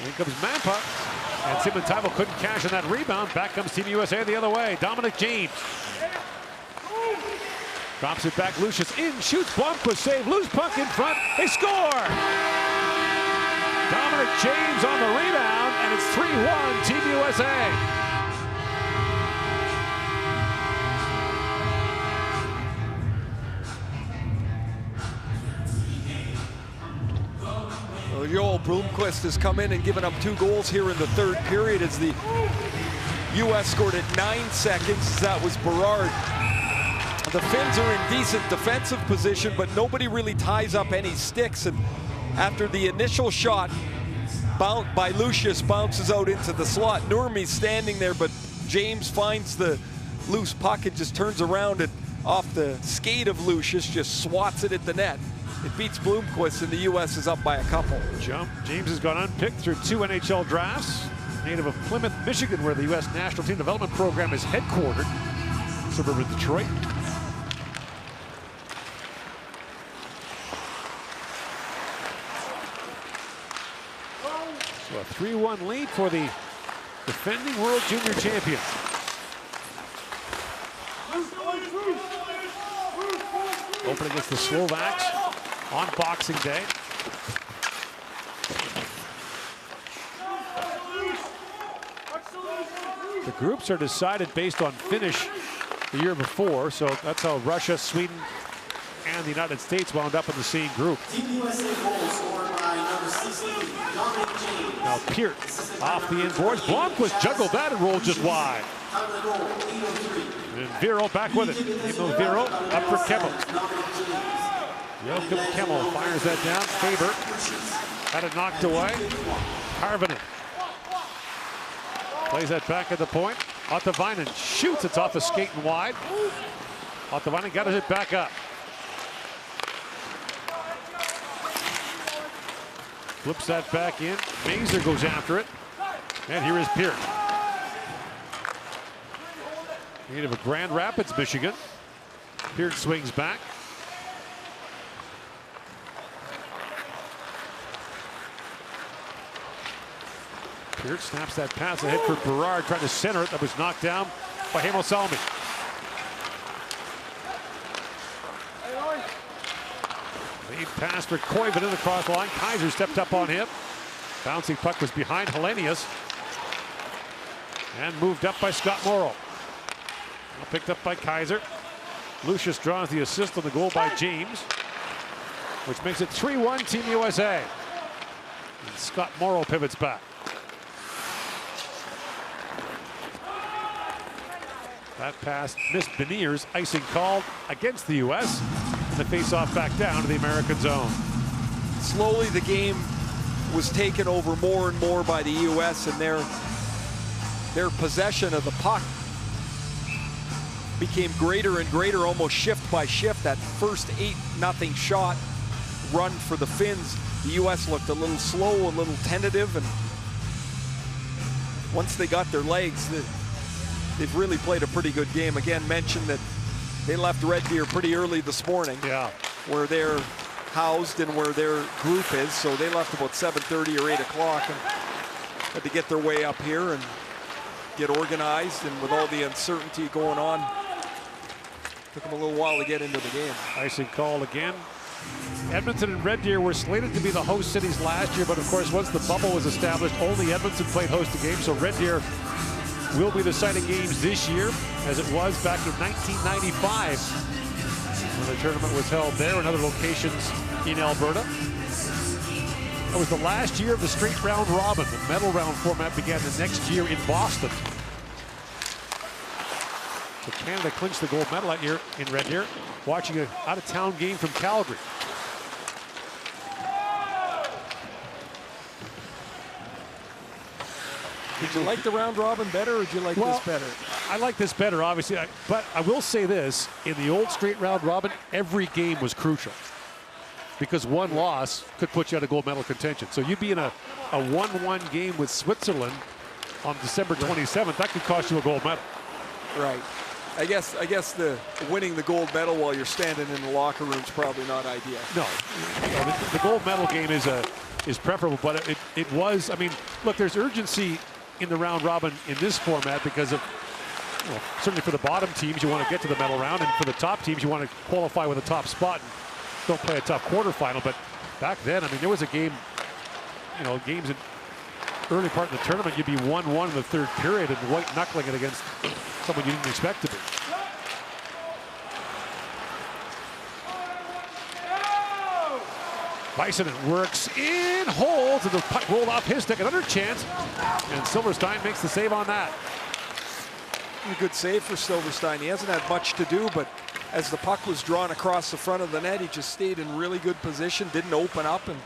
Here comes Mampa. And Simon Tybalt couldn't cash on that rebound. Back comes Team USA the other way. Dominic James drops it back. Lucius in, shoots. Blomqvist save. Loose puck in front. They score! Dominic James on the rebound, and it's 3-1 Team USA. Joel Blomqvist has come in and given up 2 goals here in the third period as the U.S. scored at 9 seconds. That was Berard. The Finns are in decent defensive position, but nobody really ties up any sticks. And after the initial shot by Lucius bounces out into the slot, Nurmi's standing there, but James finds the loose puck and just turns around and off the skate of Lucius, just swats it at the net. It beats Bloomquist, and the U.S. is up by a couple. James has gone unpicked through 2 NHL drafts. Native of Plymouth, Michigan, where the U.S. National Team Development Program is headquartered. Suburb of Detroit. So a 3-1 lead for the defending World Junior champion. Open against the Slovaks on Boxing Day. The groups are decided based on finish the year before, so that's how Russia, Sweden, and the United States wound up in the same group. Now Peart off the inboards. Blomqvist juggled that and rolled just wide. And Vero back with it. Emil Vero up for Kemmel. Joakim Kemmel fires that down. Faber had it knocked away. Harvinen plays that back at the point. Ottavainen shoots. It's off the skate and wide. Ottavainen got it back up. Flips that back in. Mazur goes after it. And here is Peart. Native of Grand Rapids, Michigan. Peart swings back. Peart snaps that pass ahead for Berard, trying to center it. That was knocked down by Heimosalmi. Lead pass for Koivunen across the line. Kaiser stepped up on him. Bouncing puck was behind Helenius. And moved up by Scott Morrow. Picked up by Kaiser. Lucius draws the assist on the goal by James, which makes it 3-1 Team USA. And Scott Morrow pivots back. That pass missed Beniers. Icing called against the U.S. And the face-off back down to the American zone. Slowly the game was taken over more and more by the U.S. and their possession of the puck became greater and greater, almost shift by shift. That first 8-0 shot run for the Finns, the U.S. looked a little slow, a little tentative, and once they got their legs, they've really played a pretty good game. Again, mentioned that they left Red Deer pretty early this morning, where they're housed and where their group is, so they left about 7:30 or 8 o'clock and had to get their way up here and get organized, and with all the uncertainty going on, took them a little while to get into the game. Icing call again. Edmonton and Red Deer were slated to be the host cities last year, but of course once the bubble was established, only Edmonton played host to games, so Red Deer will be the site of games this year, as it was back in 1995 when the tournament was held there and other locations in Alberta. That was the last year of the straight round robin. The medal round format began the next year in Boston. So Canada clinched the gold medal that year in Red Deer, watching an out-of-town game from Calgary. Did you like the round robin better, or did you like this better? I like this better, obviously, but I will say this: in the old straight round robin, every game was crucial, because one loss could put you out of gold medal contention. So you'd be in a 1-1 game with Switzerland on December 27th. That could cost you a gold medal. Right. I guess the winning the gold medal while you're standing in the locker room is probably not ideal. No, the gold medal game is preferable, but it was. I mean, look, there's urgency in the round robin in this format because of, certainly for the bottom teams, you want to get to the medal round, and for the top teams, you want to qualify with a top spot and don't play a tough quarterfinal. But back then, I mean, there was a game, games in early part of the tournament, you'd be 1-1 in the third period and white knuckling it against someone you didn't expect to be. Väisänen works in, holds, and the puck rolled off his stick. Another chance, and Silverstein makes the save on that. A good save for Silverstein. He hasn't had much to do, but as the puck was drawn across the front of the net, he just stayed in really good position, didn't open up, and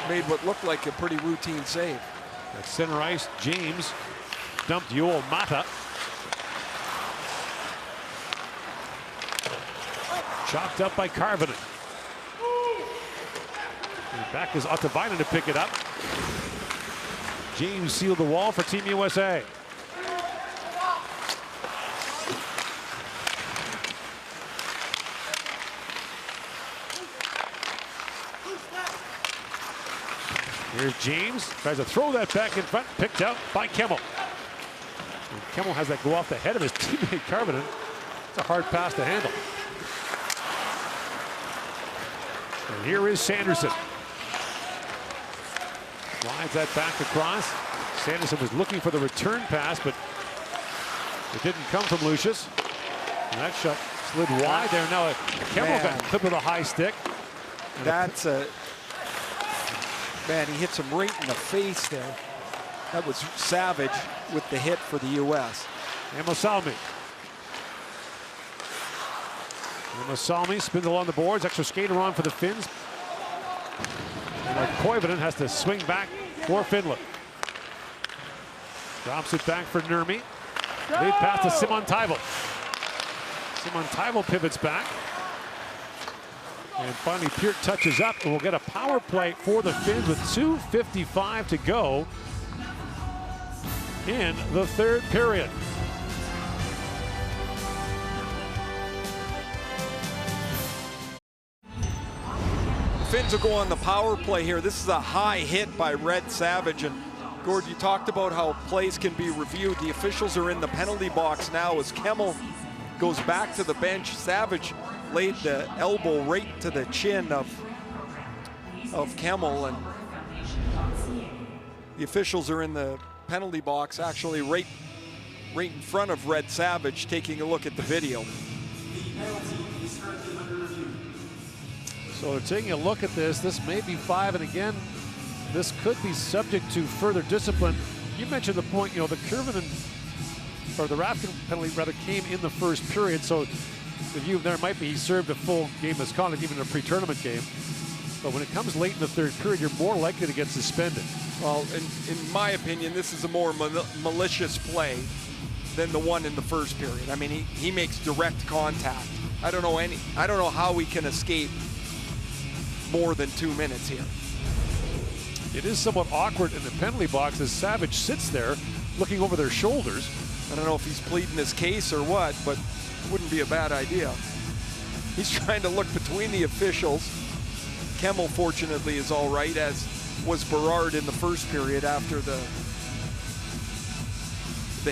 made what looked like a pretty routine save. At center ice, James dumped Yoel Mata. Chopped up by Karvinen. And back is Ottavainen to pick it up. James sealed the wall for Team USA. Here's James, tries to throw that back in front, picked out by Kemmel. And Kemmel has that go off the head of his teammate Karvinen. It's a hard pass to handle. And here is Sanderson. Slides that back across. Sanderson was looking for the return pass, but it didn't come from Lucius. And that shot slid wide there. Now Kemmel got clipped with a high stick. That's a... Man, he hits him right in the face there. That was Savage with the hit for the U.S. Emma Salmi. Emma Salmi spins along the boards. Extra skater on for the Finns. And Koivunen has to swing back for Finland. Drops it back for Nurmi. Lead pass to Simon Taival. Simon Taival pivots back. And finally, Peart touches up, and we'll get a power play for the Finns with 2:55 to go in the third period. The Finns will go on the power play here. This is a high hit by Red Savage. And Gord, you talked about how plays can be reviewed. The officials are in the penalty box now as Kemmel goes back to the bench. Savage laid the elbow right to the chin of Kemmel, and the officials are in the penalty box, actually right in front of Red Savage, taking a look at the video. So they're taking a look at this. This may be 5, and again, this could be subject to further discipline. You mentioned the point, the Kurvinen, or the Rafkin penalty rather, came in the first period, so the view there might be he served a full game misconduct, even in a pre-tournament game. But when it comes late in the third period, you're more likely to get suspended. Well, in my opinion, this is a more malicious play than the one in the first period. I mean, he makes direct contact. I don't know how we can escape more than 2 minutes here. It is somewhat awkward in the penalty box as Savage sits there looking over their shoulders. I don't know if he's pleading his case or what, but it wouldn't be a bad idea. He's trying to look between the officials. Kemmel, fortunately, is all right, as was Berard in the first period after the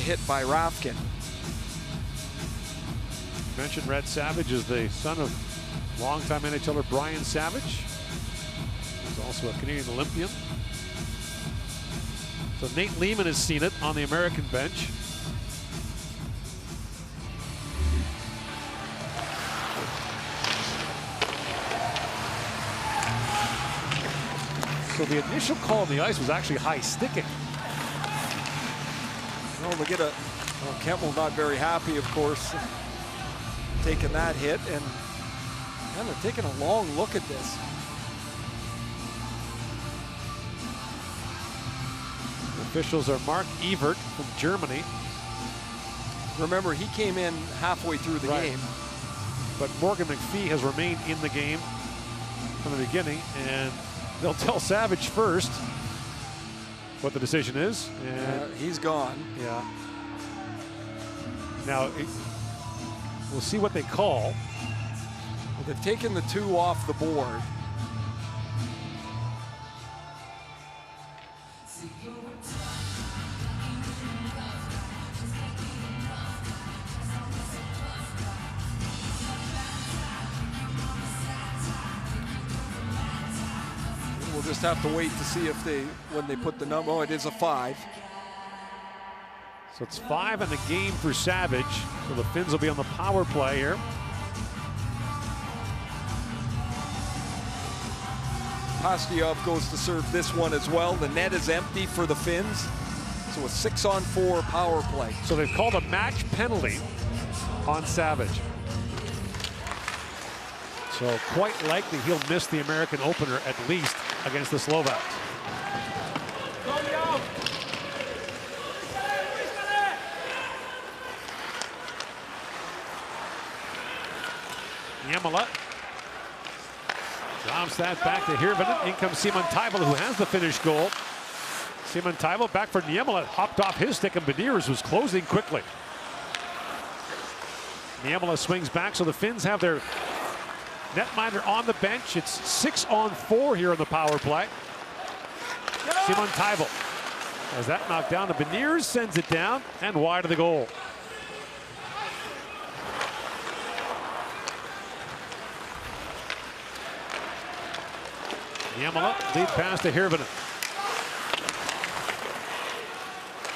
hit by Rafkin. You mentioned Red Savage is the son of longtime NHLer Brian Savage. He's also a Canadian Olympian. So Nate Lehman has seen it on the American bench. So the initial call on the ice was actually high sticking. Well, look at Kemmel not very happy, of course, taking that hit and kind of taking a long look at this. The officials are Mark Evert from Germany. Remember, he came in halfway through the game. But Morgan McPhee has remained in the game from the beginning, and they'll tell Savage first what the decision is. And he's gone. Yeah. Now, we'll see what they call. Well, they've taken the 2 off the board. We'll just have to wait to see if when they put the number. Oh, it is a 5. So it's 5 in the game for Savage. So the Finns will be on the power play here. Pastujov goes to serve this one as well. The net is empty for the Finns. So a 6-on-4 power play. So they've called a match penalty on Savage. So quite likely he'll miss the American opener at least against the Slovaks. Niemela Drops that back to Hirvonen. In comes Simon Taival, who has the finished goal. Simon Taival back for Niemela. Hopped off his stick, and Beniers was closing quickly. Niemela swings back, so the Finns have their netminder on the bench. It's 6-on-4 here on the power play. Simon Taival has that knocked down. The Beniers sends it down and wide of the goal. Niemela lead pass to Hirvonen.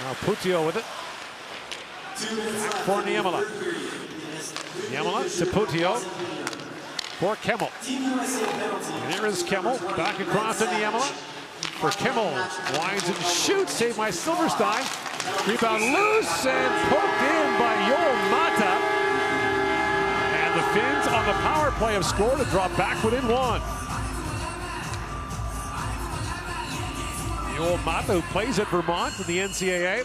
Now Putio with it. Back for Niemela. Niemela to Putio for Kemmel. And here is Kemmel back across to Niemela. For Kemmel, winds and shoots, saved by Silverstein. Rebound loose and poked in by Joel Mata. And the Finns on the power play have scored to drop back within one. Joel Mata, who plays at Vermont in the NCAA,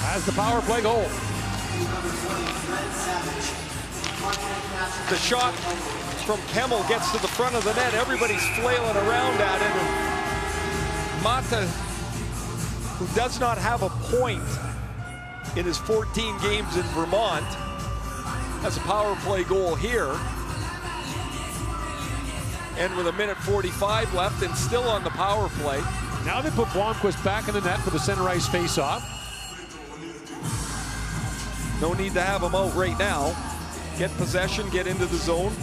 has the power play goal. The shot from Kemmel gets to the front of the net. Everybody's flailing around at it. And Mata, who does not have a point in his 14 games in Vermont, has a power play goal here. And with 1:45 left and still on the power play. Now they put Blomqvist back in the net for the center ice faceoff. No need to have him out right now. Get possession, get into the zone.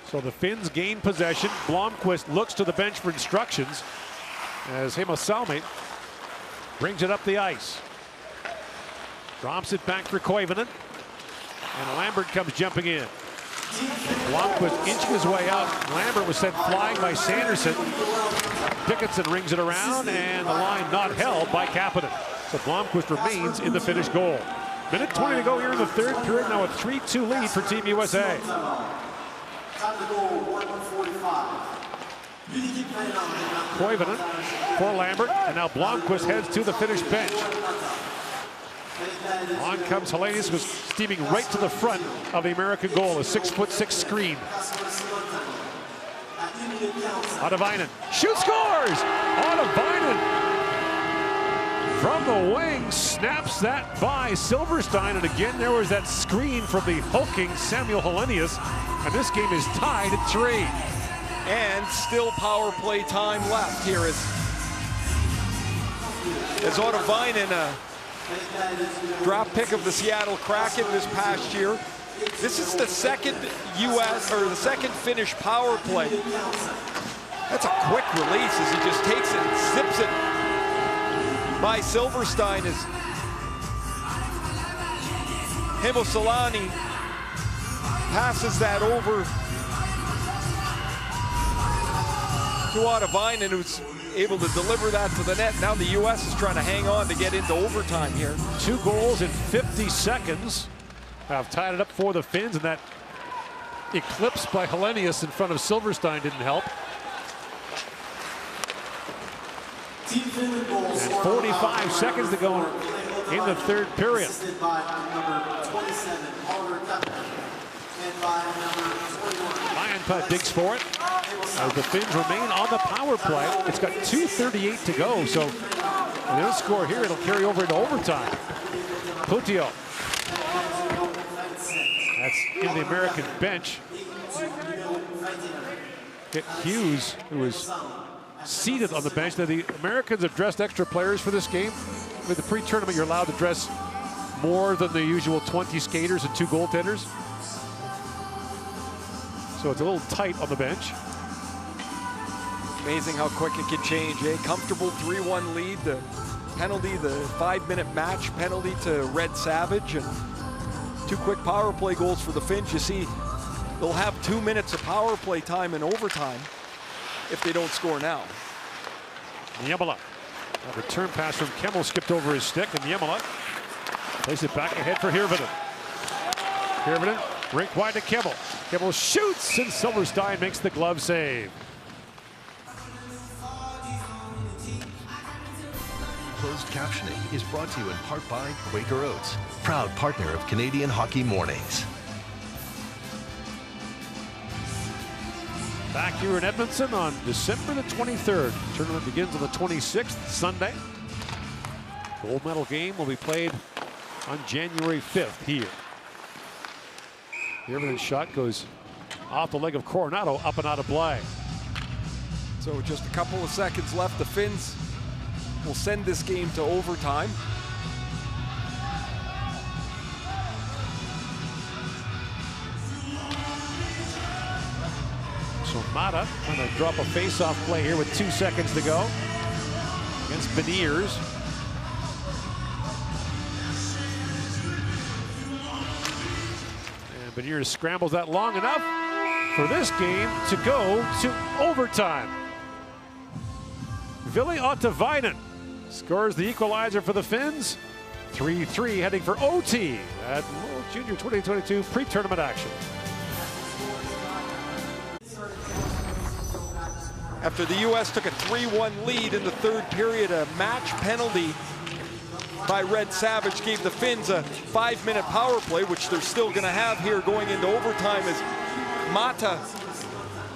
So the Finns gain possession. Blomqvist looks to the bench for instructions as Heimo Salmi brings it up the ice. Drops it back for Koivunen. And Lambert comes jumping in. Blomqvist inching his way out. Lambert was sent flying by Sanderson. Dickinson rings it around, and the line not held by Kapanen. So Blomqvist remains in the finished goal. 1:20 to go here in the third period. Now a 3-2 lead for Team USA. Time to go 1:45. Koivunen for Lambert, and now Blomqvist heads to the finished bench. On comes Hellenius, who's steaming right to the front of the American goal, a 6'6" screen. Ottavainen, shoot, scores! Ottavainen from the wing snaps that by Silverstein, and again there was that screen from the hulking Samuel Hellenius, and this game is tied at 3. And still power play time left here as Ottavainen, draft pick of the Seattle Kraken this past year. This is the second second Finnish power play. That's a quick release as he just takes it and zips it by Silverstein as Heimo Salmi passes that over to Ottavainen, who's able to deliver that to the net. Now the U.S. is trying to hang on to get into overtime here. 2 goals in 50 seconds have tied it up for the Finns, and that eclipse by Hellenius in front of Silverstein didn't help. And 45 seconds to go in the third period. Lionput digs for it. As the Finns remain on the power play. It's got 2:38 to go, so if they don't score here, it'll carry over into overtime. Putio. That's in the American bench. Get Hughes, who is seated on the bench. Now the Americans have dressed extra players for this game. With the pre-tournament, you're allowed to dress more than the usual 20 skaters and 2 goaltenders. So it's a little tight on the bench. Amazing how quick it can change, eh? Comfortable 3-1 lead. The penalty, the 5-minute match penalty to Red Savage, and 2 quick power play goals for the Finns. You see, they'll have 2 minutes of power play time in overtime if they don't score now. Niemela. A return pass from Kemmel skipped over his stick, and Niemela plays it back ahead for Hirvonen. Hirvonen, rink wide to Kemmel. Kemmel shoots, and Silverstein makes the glove save. captioning is brought to you in part by Quaker Oats, proud partner of Canadian Hockey Mornings. Back here in Edmonton on December the 23rd. Tournament begins on the 26th, Sunday. Gold medal game will be played on January 5th here. The Irvinen shot goes off the leg of Coronado, up and out of play. So just a couple of seconds left. The Finns will send this game to overtime. So Mata trying to drop a face-off play here with 2 seconds to go against Beniers. And Beniers scrambles that long enough for this game to go to overtime. Ville Ottavainen scores the equalizer for the Finns. 3-3 heading for OT at World Junior 2022 pre-tournament action. After the U.S. took a 3-1 lead in the third period, a match penalty by Red Savage gave the Finns a 5-minute power play, which they're still going to have here going into overtime as Mata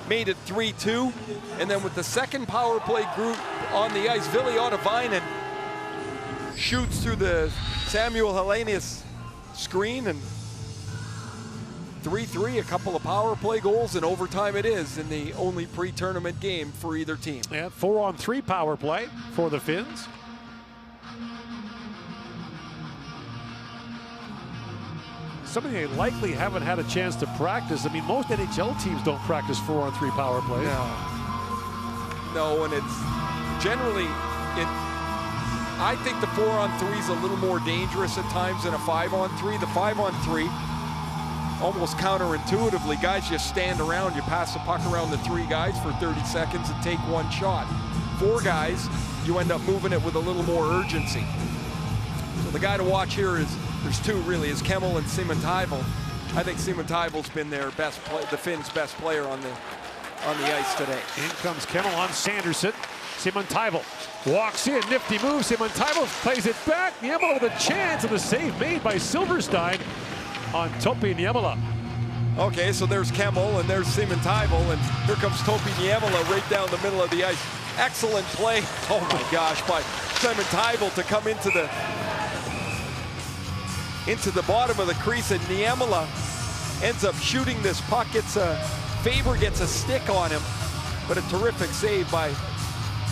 made it 3-2. And then with the second power play group on the ice, Ville Ottavainen shoots through the Samuel Helenius screen, and 3-3, a couple of power play goals, and overtime it is in the only pre-tournament game for either team. Yeah, 4-on-3 power play for the Finns. Something they likely haven't had a chance to practice. I mean, most NHL teams don't practice 4-on-3 power plays. No, and it's generally, I think the 4-on-3 is a little more dangerous at times than a 5-on-3. The 5-on-3, almost counterintuitively, guys just stand around, you pass the puck around the 3 guys for 30 seconds and take 1 shot. 4 guys, you end up moving it with a little more urgency. So the guy to watch here is, there's 2 really, is Kemmel and Simon Taivel. I think Simon Taivel's been their best play, the Finns' best player on the ice today. In comes Kemmel on Sanderson. Simon Taivel walks in, nifty move. Simon Taivel plays it back. Niemela with a chance, and the save made by Silverstein on Topi Niemela. Okay, so there's Kemmel and there's Simon Taivel, and here comes Topi Niemela right down the middle of the ice. Excellent play, oh my gosh, by Simon Taivel to come into the bottom of the crease, and Niemela ends up shooting this puck. Faber gets a stick on him, but a terrific save by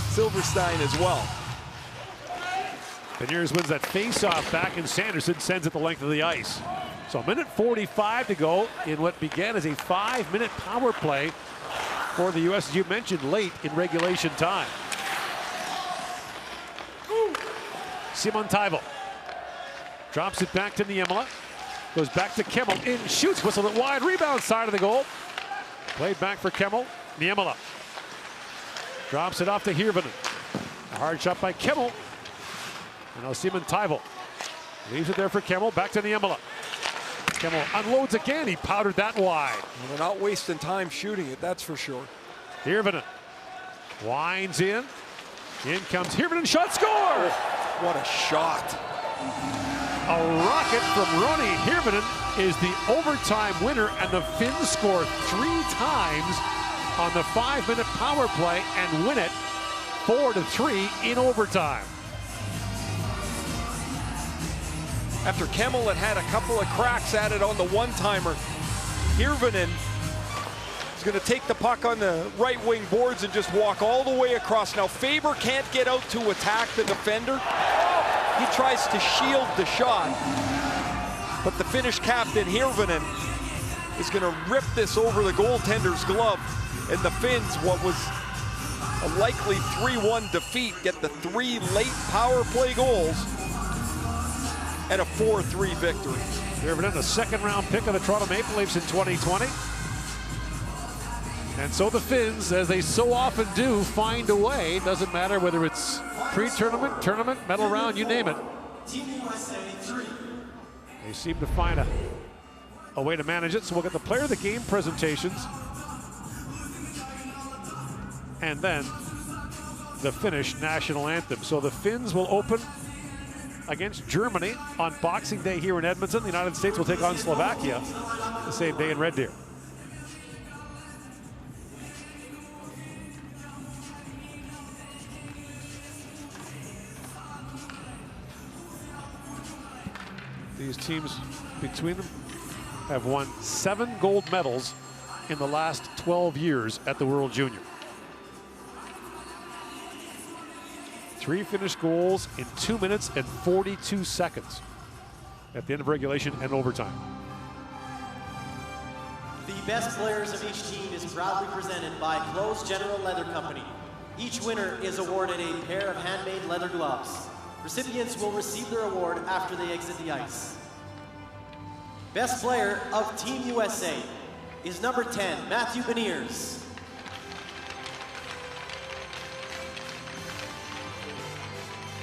Silverstein as well. Beniers wins that face-off back, and Sanderson sends it the length of the ice. So a minute 45 to go in what began as a 5-minute power play for the U.S., as you mentioned, late in regulation time. Simon Taivel drops it back to Niemela. Goes back to Kemmel, in, shoots, whistled it wide, rebound side of the goal. Played back for Kemmel, Niemela. Drops it off to Hirvonen. A hard shot by Kemmel. And now Simon Taivel leaves it there for Kemmel, back to Niemela. Kemmel unloads again, he powdered that wide. Well, they're not wasting time shooting it, that's for sure. Hirvonen winds in. In comes Hirvonen, shot, score! What a shot. A rocket from Roni Hirvonen is the overtime winner, and the Finns score 3 times on the 5-minute power play and win it 4-3 in overtime. After Kemmel had a couple of cracks at it on the one-timer, Hirvonen is going to take the puck on the right wing boards and just walk all the way across. Now Faber can't get out to attack the defender. He tries to shield the shot, but the Finnish captain Hirvonen is going to rip this over the goaltender's glove, and the Finns, what was a likely 3-1 defeat, get the 3 late power play goals and a 4-3 victory. Hirvonen, a second-round pick of the Toronto Maple Leafs in 2020. And so the Finns, as they so often do, find a way. Doesn't matter whether it's pre-tournament, tournament, medal round, you name it. They seem to find a way to manage it. So we'll get the player of the game presentations. And then the Finnish national anthem. So the Finns will open against Germany on Boxing Day here in Edmonton. The United States will take on Slovakia the same day in Red Deer. These teams between them have won 7 gold medals in the last 12 years at the World Junior. 3 finished goals in 2 minutes and 42 seconds at the end of regulation and overtime. The best players of each team is proudly presented by Close General Leather Company. Each winner is awarded a pair of handmade leather gloves. Recipients will receive their award after they exit the ice. Best player of Team USA is number 10, Matthew Beniers.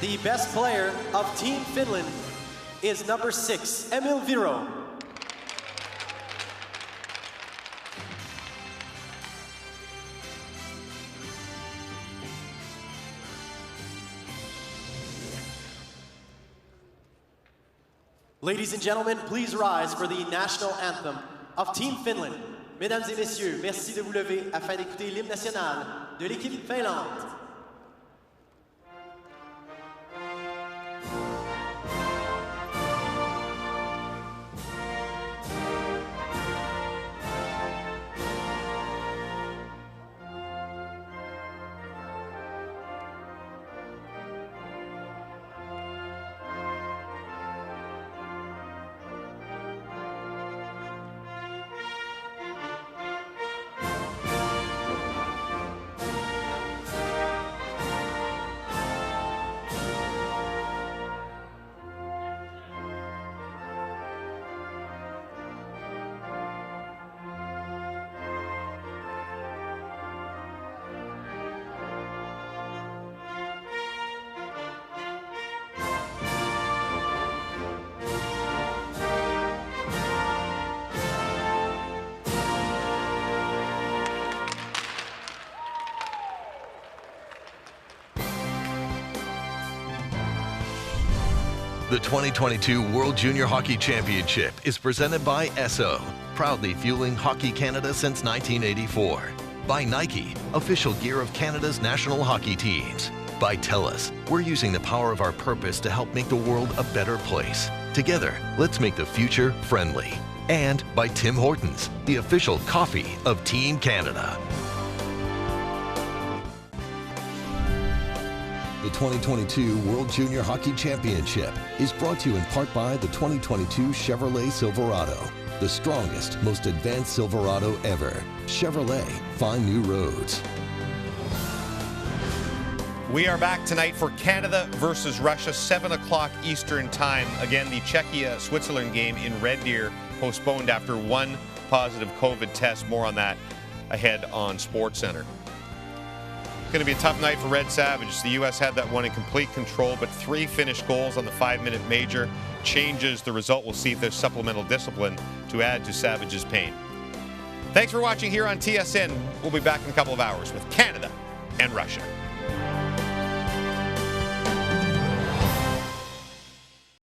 The best player of Team Finland is number 6, Emil Viro. Ladies and gentlemen, please rise for the national anthem of Team Finland. Mesdames et messieurs, merci de vous lever afin d'écouter l'hymne national de l'équipe Finlande. The 2022 World Junior Hockey Championship is presented by Esso, proudly fueling Hockey Canada since 1984. By Nike, official gear of Canada's national hockey teams. By TELUS, we're using the power of our purpose to help make the world a better place. Together, let's make the future friendly. And by Tim Hortons, the official coffee of Team Canada. The 2022 World Junior Hockey Championship is brought to you in part by the 2022 Chevrolet Silverado, the strongest, most advanced Silverado ever. Chevrolet, find new roads. We are back tonight for Canada versus Russia, 7 o'clock Eastern Time. Again, the Czechia-Switzerland game in Red Deer postponed after 1 positive COVID test. More on that ahead on SportsCenter. Going to be a tough night for Red Savage. The U.S. had that one in complete control, but 3 finished goals on the 5-minute major changes the result. We'll see if there's supplemental discipline to add to Savage's pain. Thanks for watching here on TSN. We'll be back in a couple of hours with Canada and Russia.